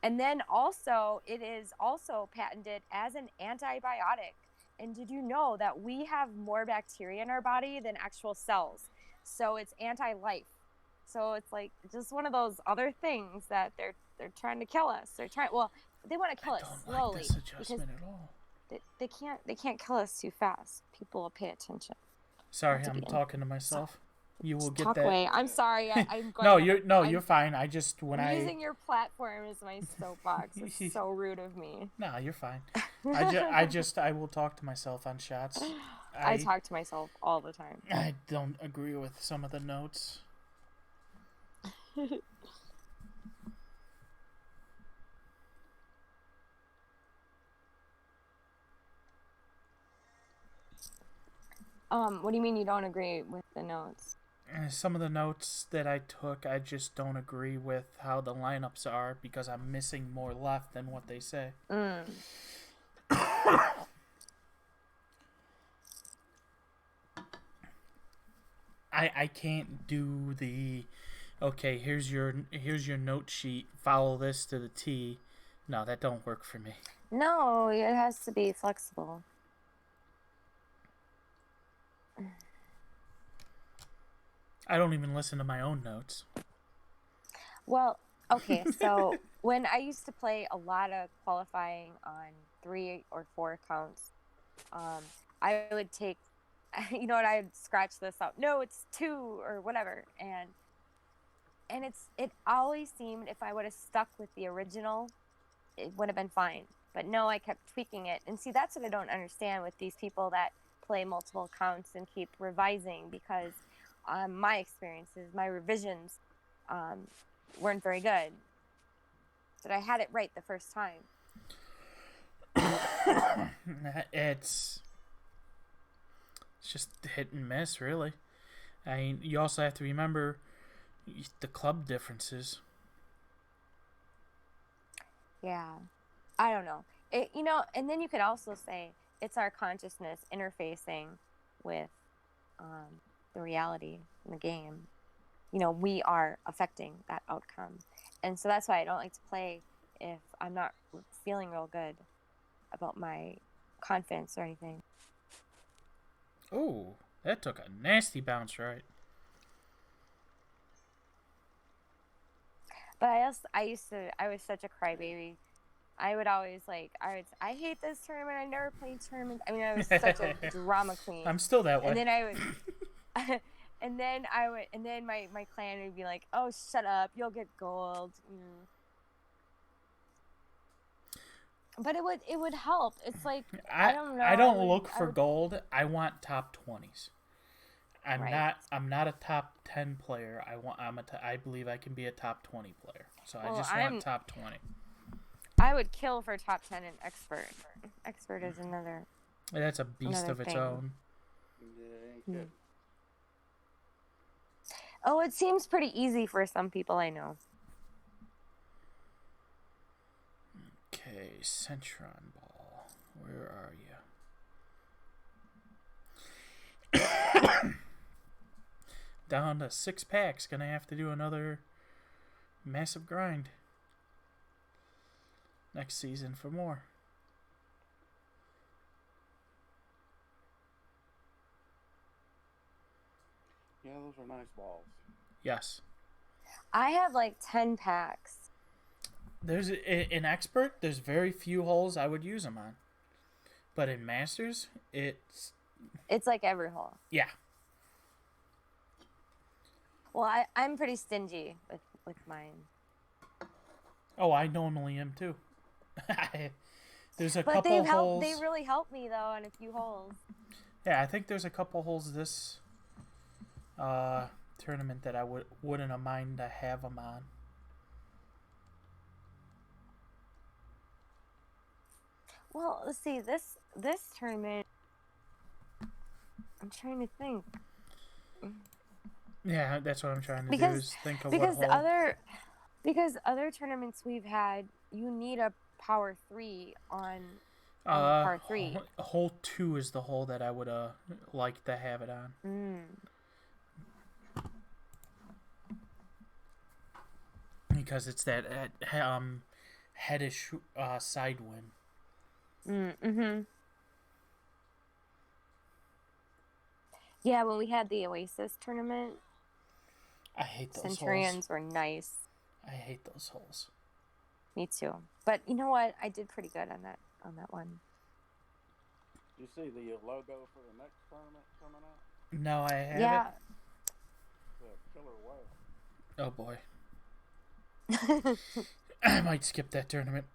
And then also, it is also patented as an antibiotic. And did you know that we have more bacteria in our body than actual cells? So it's anti-life. So it's like just one of those other things that they're trying to kill us. They want to kill us slowly. I don't like this adjustment at all. They can't kill us too fast. People will pay attention. Sorry, I'm talking to myself. You will get Talk that. away. I'm sorry. I'm going. You're fine. I just I'm using your platform as my soapbox. It's so rude of me. No, you're fine. I will talk to myself on shots. I talk to myself all the time. I don't agree with some of the notes. What do you mean you don't agree with the notes? Some of the notes that I took, I just don't agree with how the lineups are because I'm missing more left than what they say. I can't do the okay, here's your note sheet, follow this to the T. No, that don't work for me. No, it has to be flexible. I don't even listen to my own notes. Well, okay, so when I used to play a lot of qualifying on 3 or 4 accounts, I would take, you know what, I'd scratch this out. No, it's 2 or whatever, and it always seemed if I would have stuck with the original, it would have been fine. But no, I kept tweaking it. And see, that's what I don't understand with these people that play multiple accounts and keep revising, because my experiences, my revisions weren't very good. But I had it right the first time. It's just hit and miss, really. I mean, you also have to remember the club differences. Yeah. I don't know. And then you could also say it's our consciousness interfacing with the reality in the game. We are affecting that outcome. And so that's why I don't like to play if I'm not feeling real good about my confidence or anything. Oh, that took a nasty bounce, right? But I was such a crybaby. I would always I hate this tournament. I never played tournaments. I mean, I was such a drama queen. I'm still that way. And then I would, and then my clan would be like, "Oh, shut up! You'll get gold." But it would help. It's like I don't know. I don't look for gold. I want top 20s. I'm not a top 10 player. I believe I can be a top 20 player. So I just want top 20. I would kill for top 10 in expert. Expert is another. That's a beast of its own. Yeah, ain't Oh, it seems pretty easy for some people I know. Okay, Centron Ball. Where are you? Down to 6 packs. Gonna have to do another massive grind next season for more. Yeah, those are nice balls. Yes. I have like 10 packs. There's in expert. There's very few holes I would use them on, but in masters, it's like every hole. Yeah. Well, I'm pretty stingy with mine. Oh, I normally am too. There's a but couple holes. They really helped me though on a few holes. Yeah, I think there's a couple holes this tournament that I wouldn't have mind to have them on. Well, let's see, this tournament, I'm trying to think. Yeah, that's what I'm trying to do, is think of because what hole. Because other tournaments we've had, you need a power 3 on par 3. Hole 2 is the hole that I would like to have it on. Because it's that headish side win. Yeah, when we had the Oasis tournament, I hate those Centurions holes. were nice. I hate those holes. Me too. But you know what? I did pretty good on that one. Do you see the logo for the next tournament coming out? No, I haven't. Yeah. The killer whale. Oh boy. I might skip that tournament.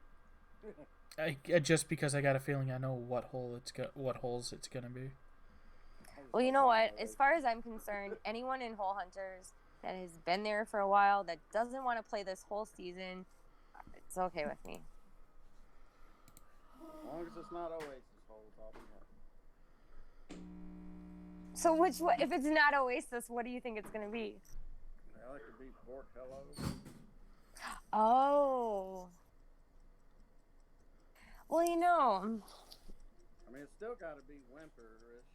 Just because I got a feeling I know what holes it's gonna be. Well, you know what? As far as I'm concerned, anyone in Hole Hunters that has been there for a while that doesn't want to play this whole season, it's okay with me. As long as it's not Oasis holes, I'll be happy. So if it's not Oasis, what do you think it's gonna be? Well, it could be Port Hello. Oh. Well, I mean, it's still got to be winter-ish.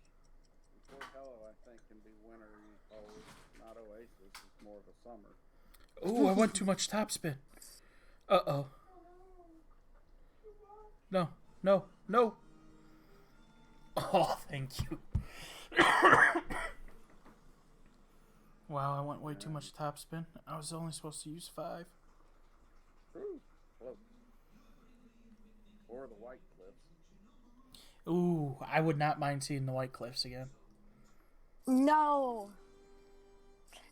Port Hello, I think, can be wintery holes. Not Oasis. It's more of a summer. Ooh, I went too much topspin. Uh-oh. No. Oh, thank you. Wow, I went way too much topspin. I was only supposed to use 5. Ooh, close. Or the White Cliffs. Ooh, I would not mind seeing the White Cliffs again. no.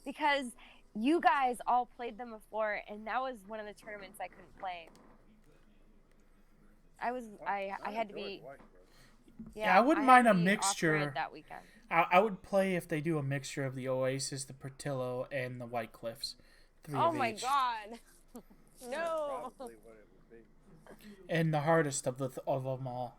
Because you guys all played them before, and that was one of the tournaments I couldn't play. I had to be. Yeah, I wouldn't had mind to a be mixture. off-grid that weekend. I would play if they do a mixture of the Oasis, the Portillo, and the White Cliffs. 3 Oh of my each. god. No. Probably what it would be. And the hardest of them all.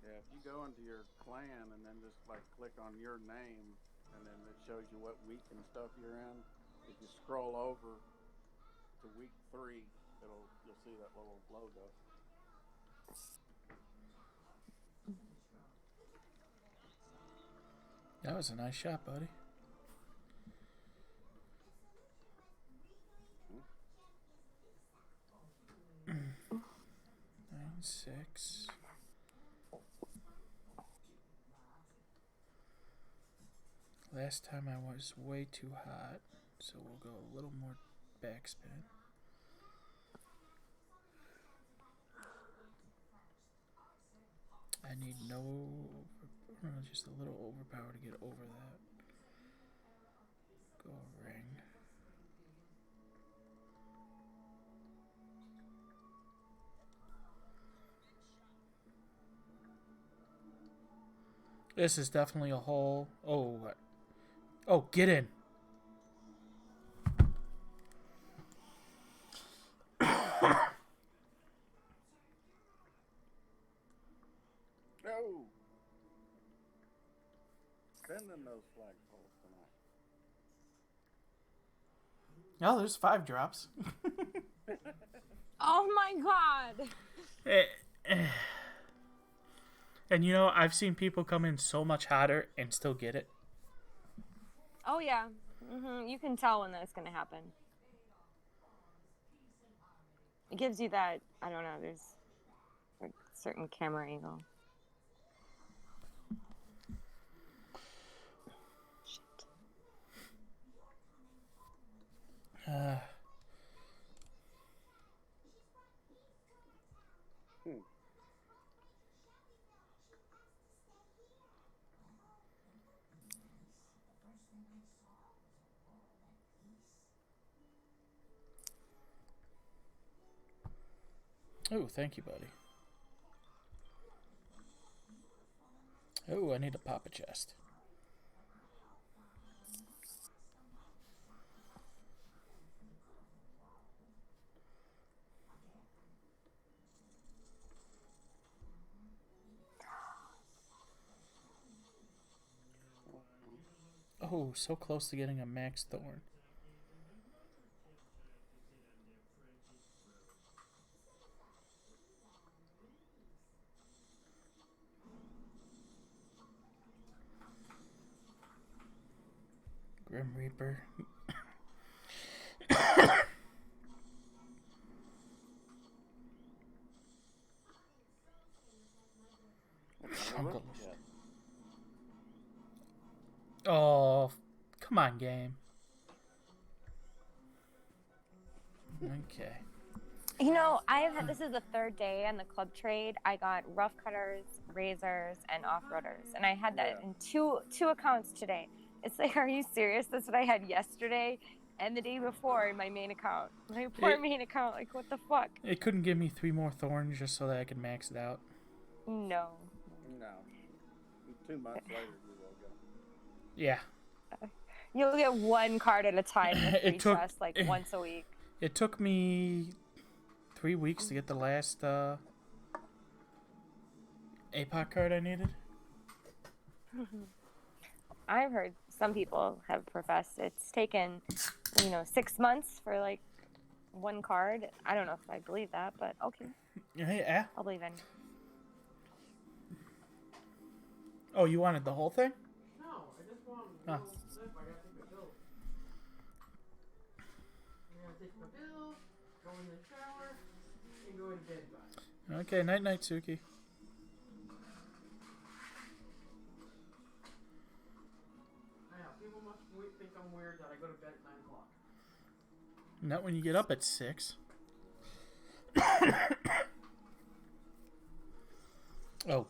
Yeah, if you go into your clan and then just like click on your name, and then it shows you what week and stuff you're in. If you scroll over to week 3, you'll see that little logo. That was a nice shot, buddy. 9-6. Last time I was way too hot, so we'll go a little more backspin. I need just a little overpower to get over that. Go ring. This is definitely a hole. Oh, get in. No! Bending those flagpoles tonight. Oh, there's 5 drops. Oh my god. And I've seen people come in so much hotter and still get it. Oh yeah. You can tell when that's gonna happen. It gives you that, I don't know, there's a certain camera angle. Shit. Oh, thank you, buddy. Oh, I need to pop a chest. Oh, so close to getting a max thorn. Grim Reaper. Chunk of... Oh, come on, game. Okay. This is the 3rd day on the club trade. I got rough cutters, razors, and off-roaders. And I had that in two accounts today. It's like, are you serious? That's what I had yesterday and the day before in my main account. My poor main account. Like, what the fuck? It couldn't give me 3 more thorns just so that I could max it out. No. 2 months later, you will get them. Yeah. You'll get 1 card at a time with 3 chests, like once a week. It took me 3 weeks to get the last APOC card I needed. I've heard some people have professed it's taken, 6 months for like 1 card. I don't know if I believe that, but okay. Yeah. I'll believe in. Oh, you wanted the whole thing? No, I just want to go slip. I gotta take my pills. I gotta take my pills, go in the shower, and go to bed by. Okay, night, Suki. I know, people must think I'm weird that I go to bed at 9 o'clock. Not when you get up at 6. Oh.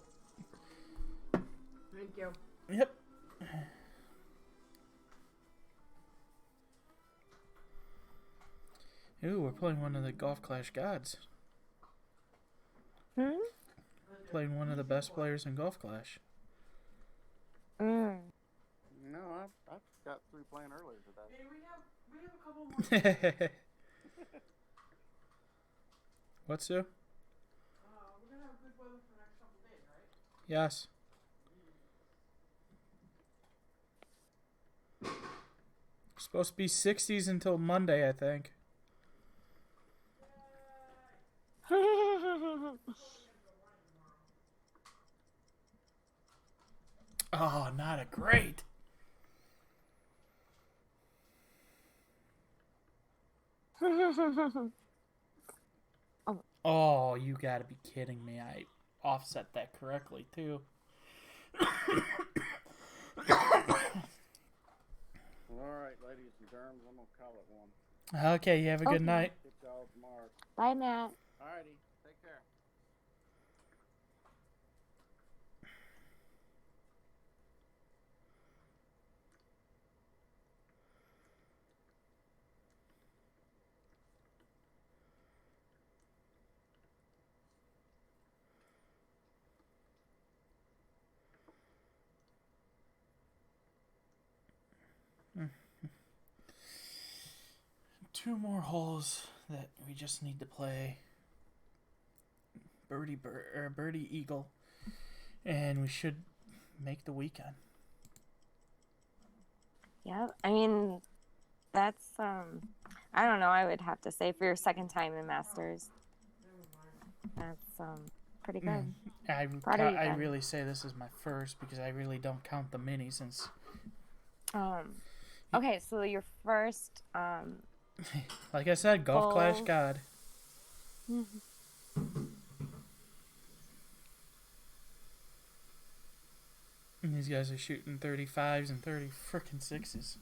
Thank you. Yep. Ooh, we're playing one of the Golf Clash gods. Hmm? Playing one of the best players in Golf Clash. Mm. No, I got through playing earlier today. Hey, we have a couple more. What's Sue? We're gonna have good weather for the next couple days, right? Yes. Supposed to be 60s until Monday, I think. Oh, not a great. Oh, you gotta be kidding me. I offset that correctly, too. All right, ladies and germs, I'm gonna call it one. Okay, you have a good Okay. night. Get y'all tomorrow. Bye, Matt. All righty, take care. Two more holes that we just need to play. Birdie Eagle. And we should make the weekend. Yeah, I mean, that's I don't know. I would have to say for your second time in Masters, that's pretty good. Proud of you, I Ben. really say this is my first because I really don't count the mini since. Okay, so your first Like I said, Golf Clash Holes. God. And these guys are shooting 35s and 30 frickin' 6s.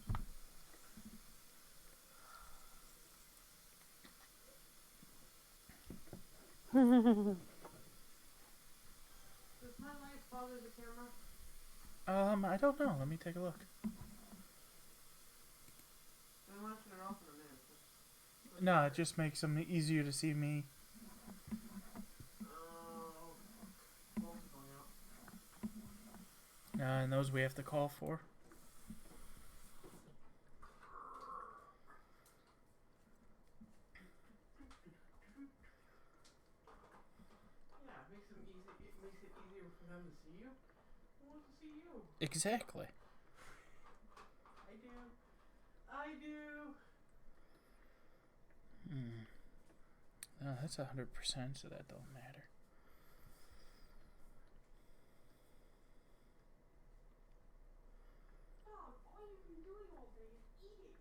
Does my light bother the camera? I don't know. Let me take a look. I'm gonna turn it off in a minute. No, it just makes them easier to see me. Oh, phone's going out. And those we have to call for. Yeah, it makes it easier for them to see you. Who wants to see you? Exactly. I do. No, that's 100%, so that don't matter. Stop. All you've been doing all day is eating.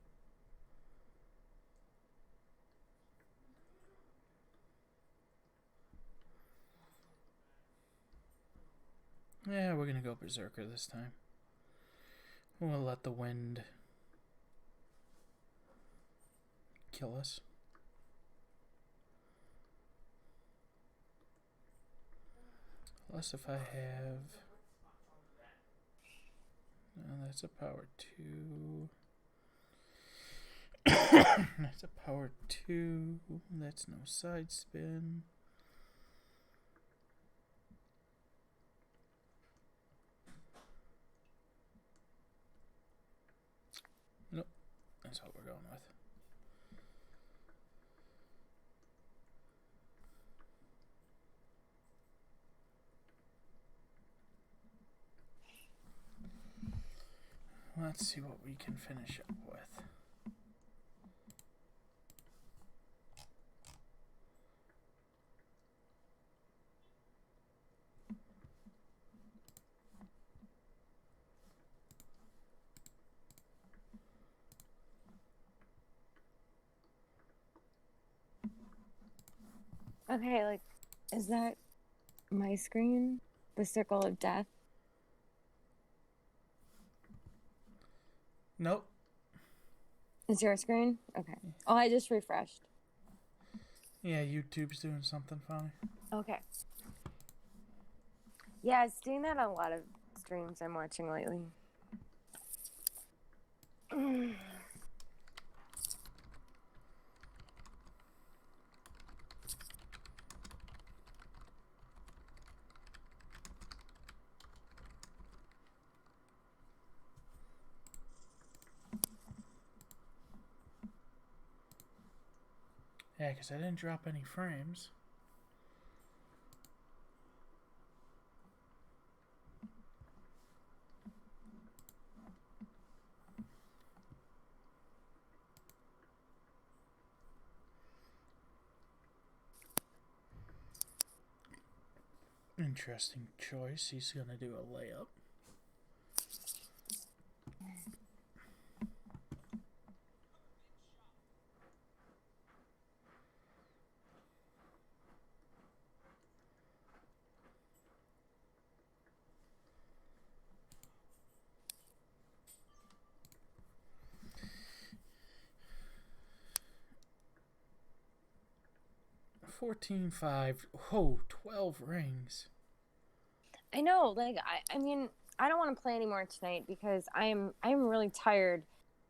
Yeah, we're gonna go Berserker this time. We'll let the wind kill us. Plus, if I have... No, that's a power 2. That's a power 2. That's no side spin. Nope. That's what we're going with. Let's see what we can finish up with. Okay, like, is that my screen? The circle of death? Nope. Is your screen? Okay. Oh, I just refreshed. Yeah, YouTube's doing something funny. Okay. Yeah, it's doing that on a lot of streams I'm watching lately. Yeah, because I didn't drop any frames. Interesting choice. He's going to do a layup. $14,500. Oh, 12 rings. I know, like I mean, I don't want to play anymore tonight because I'm really tired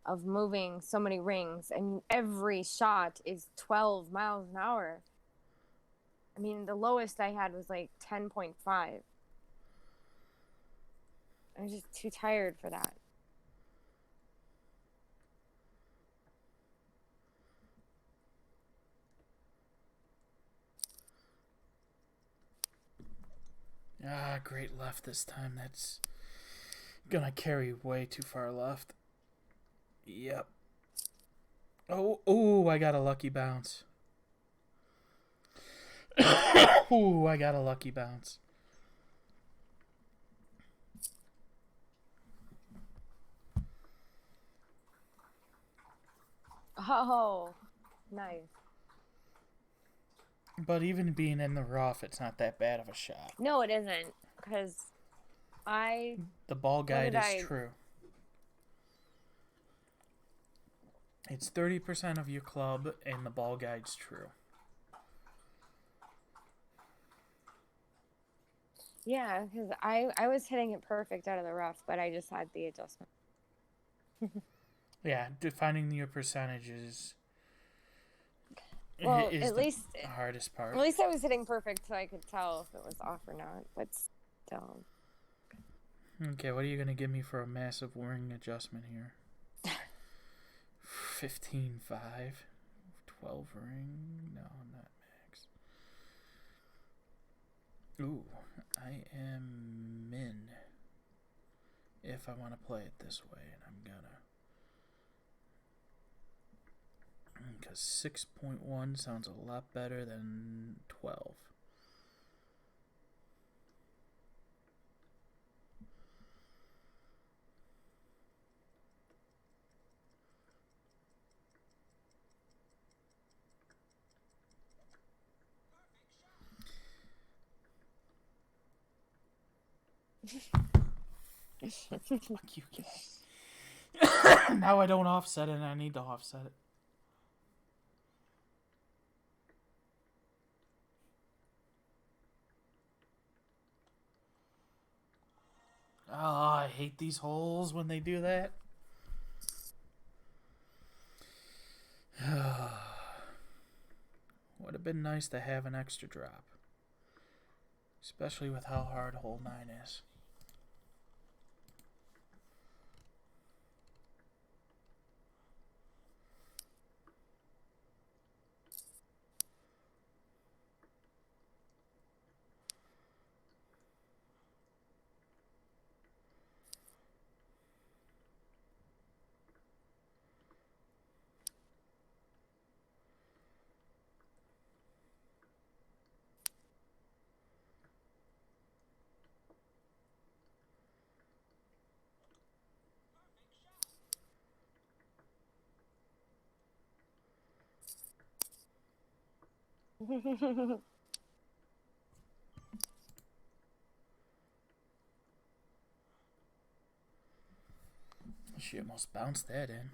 of moving so many rings, and every shot is 12 miles an hour. I mean, the lowest I had was like 10.5. I'm just too tired for that. Ah, great left this time. That's gonna carry way too far left. Yep. Oh, I got a lucky bounce. Ooh, I got a lucky bounce. Oh, nice. But even being in the rough, it's not that bad of a shot. No, it isn't, because the ball guide is true. It's 30% of your club, and the ball guide's true. Yeah, because I was hitting it perfect out of the rough, but I just had the adjustment. Yeah, defining your percentages. Well, is at least the hardest part. At least I was hitting perfect, so I could tell if it was off or not. But still. Okay, what are you gonna give me for a massive ring adjustment here? 15.5, 12 ring. No, not max. Ooh, I am min. If I want to play it this way, and I'm gonna. Because 6.1 sounds a lot better than 12. Fuck you, kid. Now I don't offset it, and I need to offset it. Oh, I hate these holes when they do that. Would have been nice to have an extra drop. Especially with how hard hole 9 is. She almost bounced that in.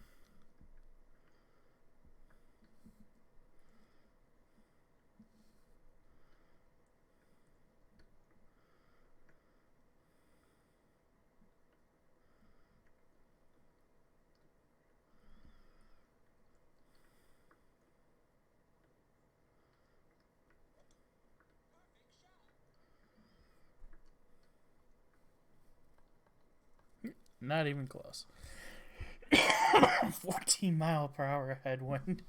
Not even close. 14 mile per hour headwind.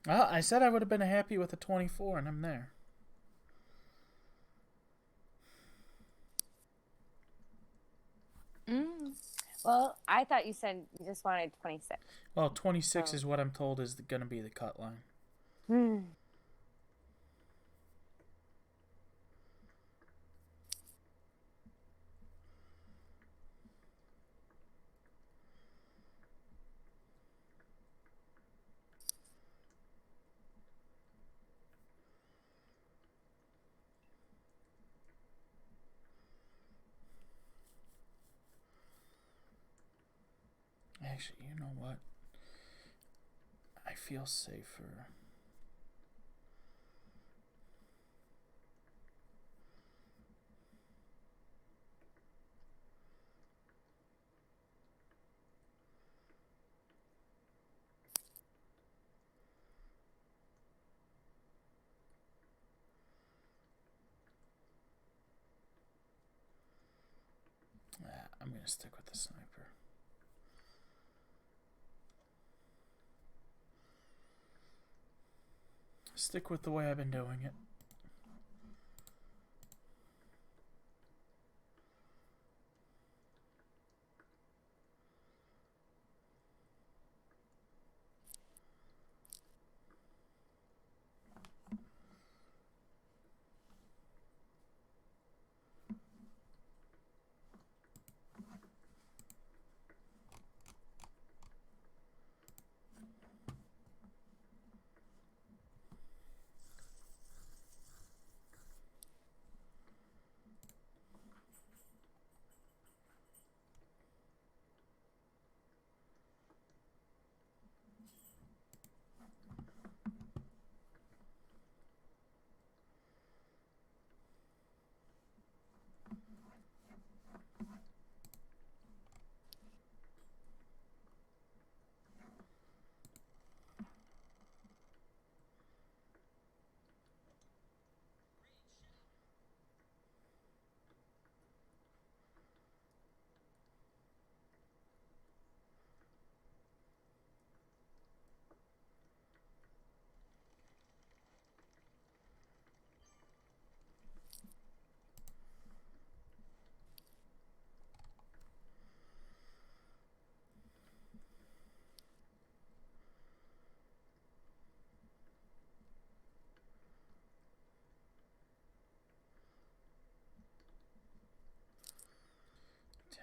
Well, I said I would have been happy with a 24, and I'm there. Well, I thought you said you just wanted 26. Well, 26 is what I'm told is going to be the cut line. Actually, you know what? I feel safer. I'm going to stick with the sniper. Stick with the way I've been doing it.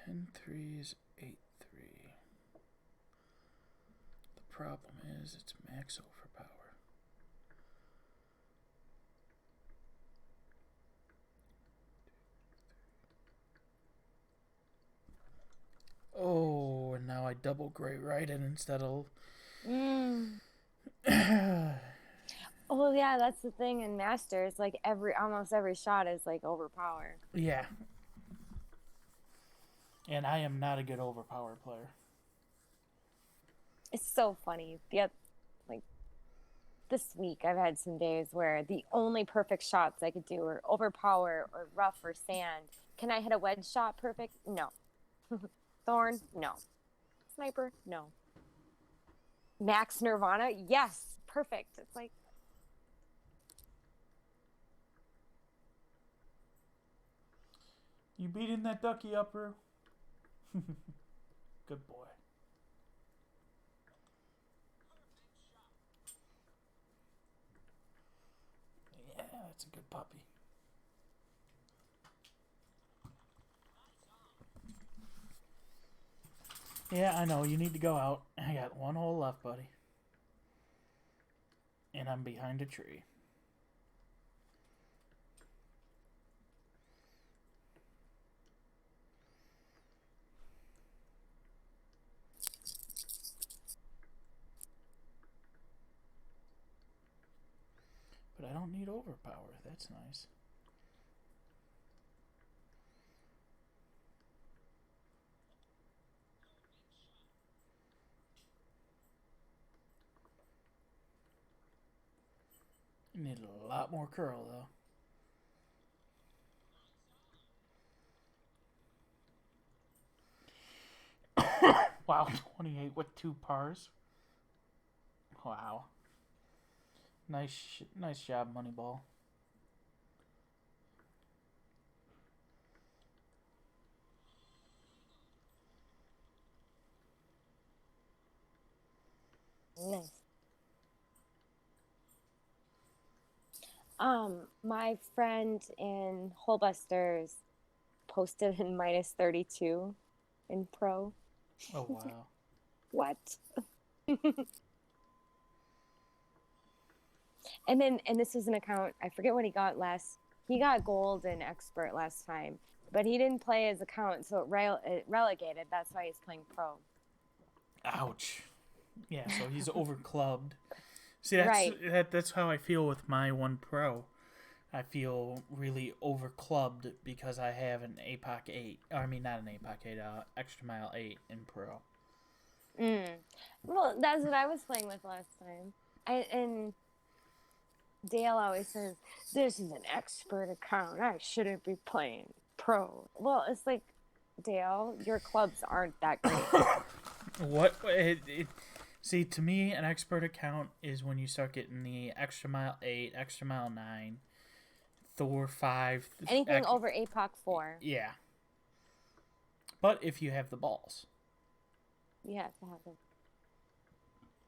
Ten threes, 8-3. The problem is it's max overpower. Oh, and now I double gray right it instead of. Oh yeah, that's the thing in Masters. Like almost every shot is like overpower. Yeah. And I am not a good overpower player. It's so funny. Like this week, I've had some days where the only perfect shots I could do are overpower or rough or sand. Can I hit a wedge shot perfect? No. Thorn? No. Sniper? No. Max Nirvana? Yes. Perfect. It's like. You beating that ducky upper? Good boy. Yeah, that's a good puppy. Yeah, I know. You need to go out. I got one hole left, buddy. And I'm behind a tree. But I don't need overpower. That's nice. Need a lot more curl, though. Wow, 28 with 2 pars. Wow. Nice job, Moneyball. Nice. My friend in Holebusters posted in -32 in pro. Oh wow. What? And this was an account, I forget what he got last. He got gold and expert last time, but he didn't play his account, so it relegated. That's why he's playing pro. Ouch. Yeah, so he's overclubbed. See, that's how I feel with my one pro. I feel really overclubbed because I have an APOC 8. I mean, not an APOC 8, Extra Mile 8 in pro. Well, that's what I was playing with last time. And Dale always says, this is an expert account. I shouldn't be playing pro. Well, it's like, Dale, your clubs aren't that great. See, to me, an expert account is when you start getting the Extra Mile 8, Extra Mile 9, Thor 5. Anything over APOC 4. Yeah. But if you have the balls. You have to have them.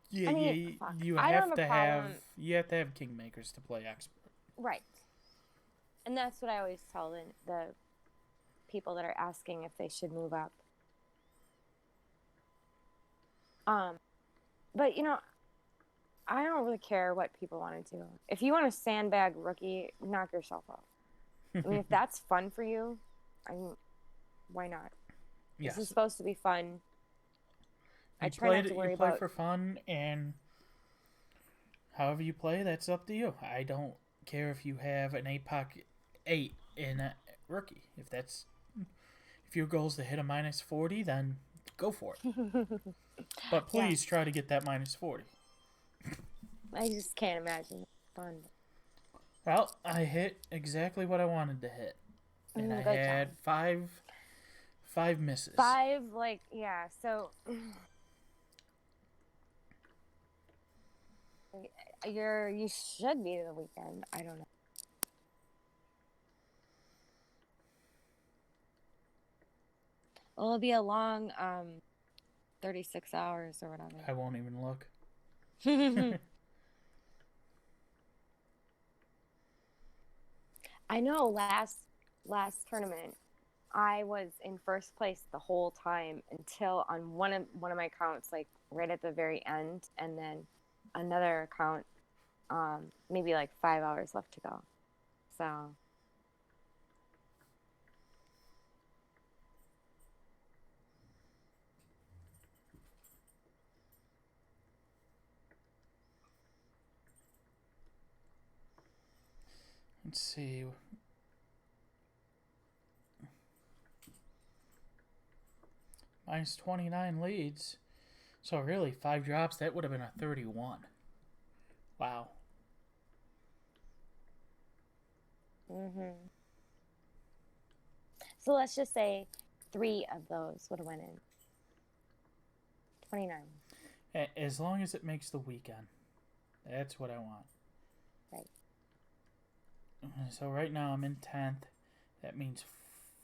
Yeah, I mean, you have to have Kingmakers to play expert. Right. And that's what I always tell the people that are asking if they should move up. But I don't really care what people want to do. If you want to sandbag rookie, knock yourself out. I mean, if that's fun for you, why not? Yes. This is supposed to be fun. You play for fun, and however you play, that's up to you. I don't care if you have an APOC 8 in a rookie. If your goal is to hit a -40, then go for it. But please try to get that -40. I just can't imagine it's fun. Well, I hit exactly what I wanted to hit, and I had five misses. 5, so you should be the weekend. I don't know. It'll be a long 36 hours or whatever. I won't even look. I know last tournament I was in first place the whole time until on one of my accounts, like right at the very end, and then another account maybe like 5 hours left to go. So let's see. -29 leads. So really, 5 drops, that would have been a 31. Wow. So let's just say 3 of those would have went in. 29. As long as it makes the weekend. That's what I want. Right. So right now I'm in 10th. That means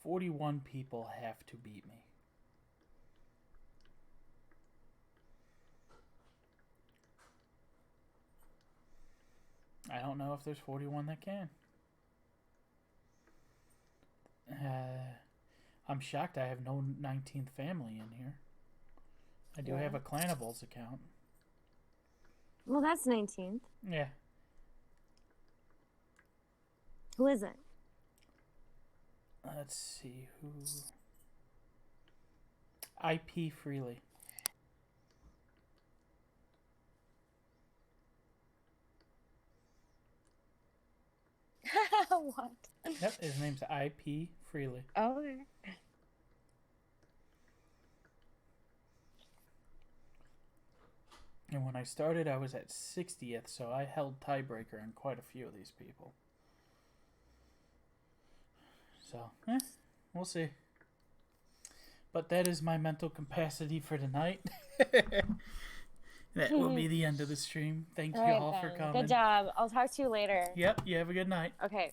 41 people have to beat me. I don't know if there's 41 that can. I'm shocked I have no 19th family in here. I do have a Clanables account. Well, that's 19th. Yeah. Who is it? Let's see who. IP Freely. What? Yep, his name's IP Freely. Oh, okay. And when I started, I was at 60th, so I held tiebreaker on quite a few of these people. So, we'll see. But that is my mental capacity for tonight. That will be the end of the stream. Thank you All right, all for then. coming. Good job. I'll talk to you later. Yep, you have a good night. Okay.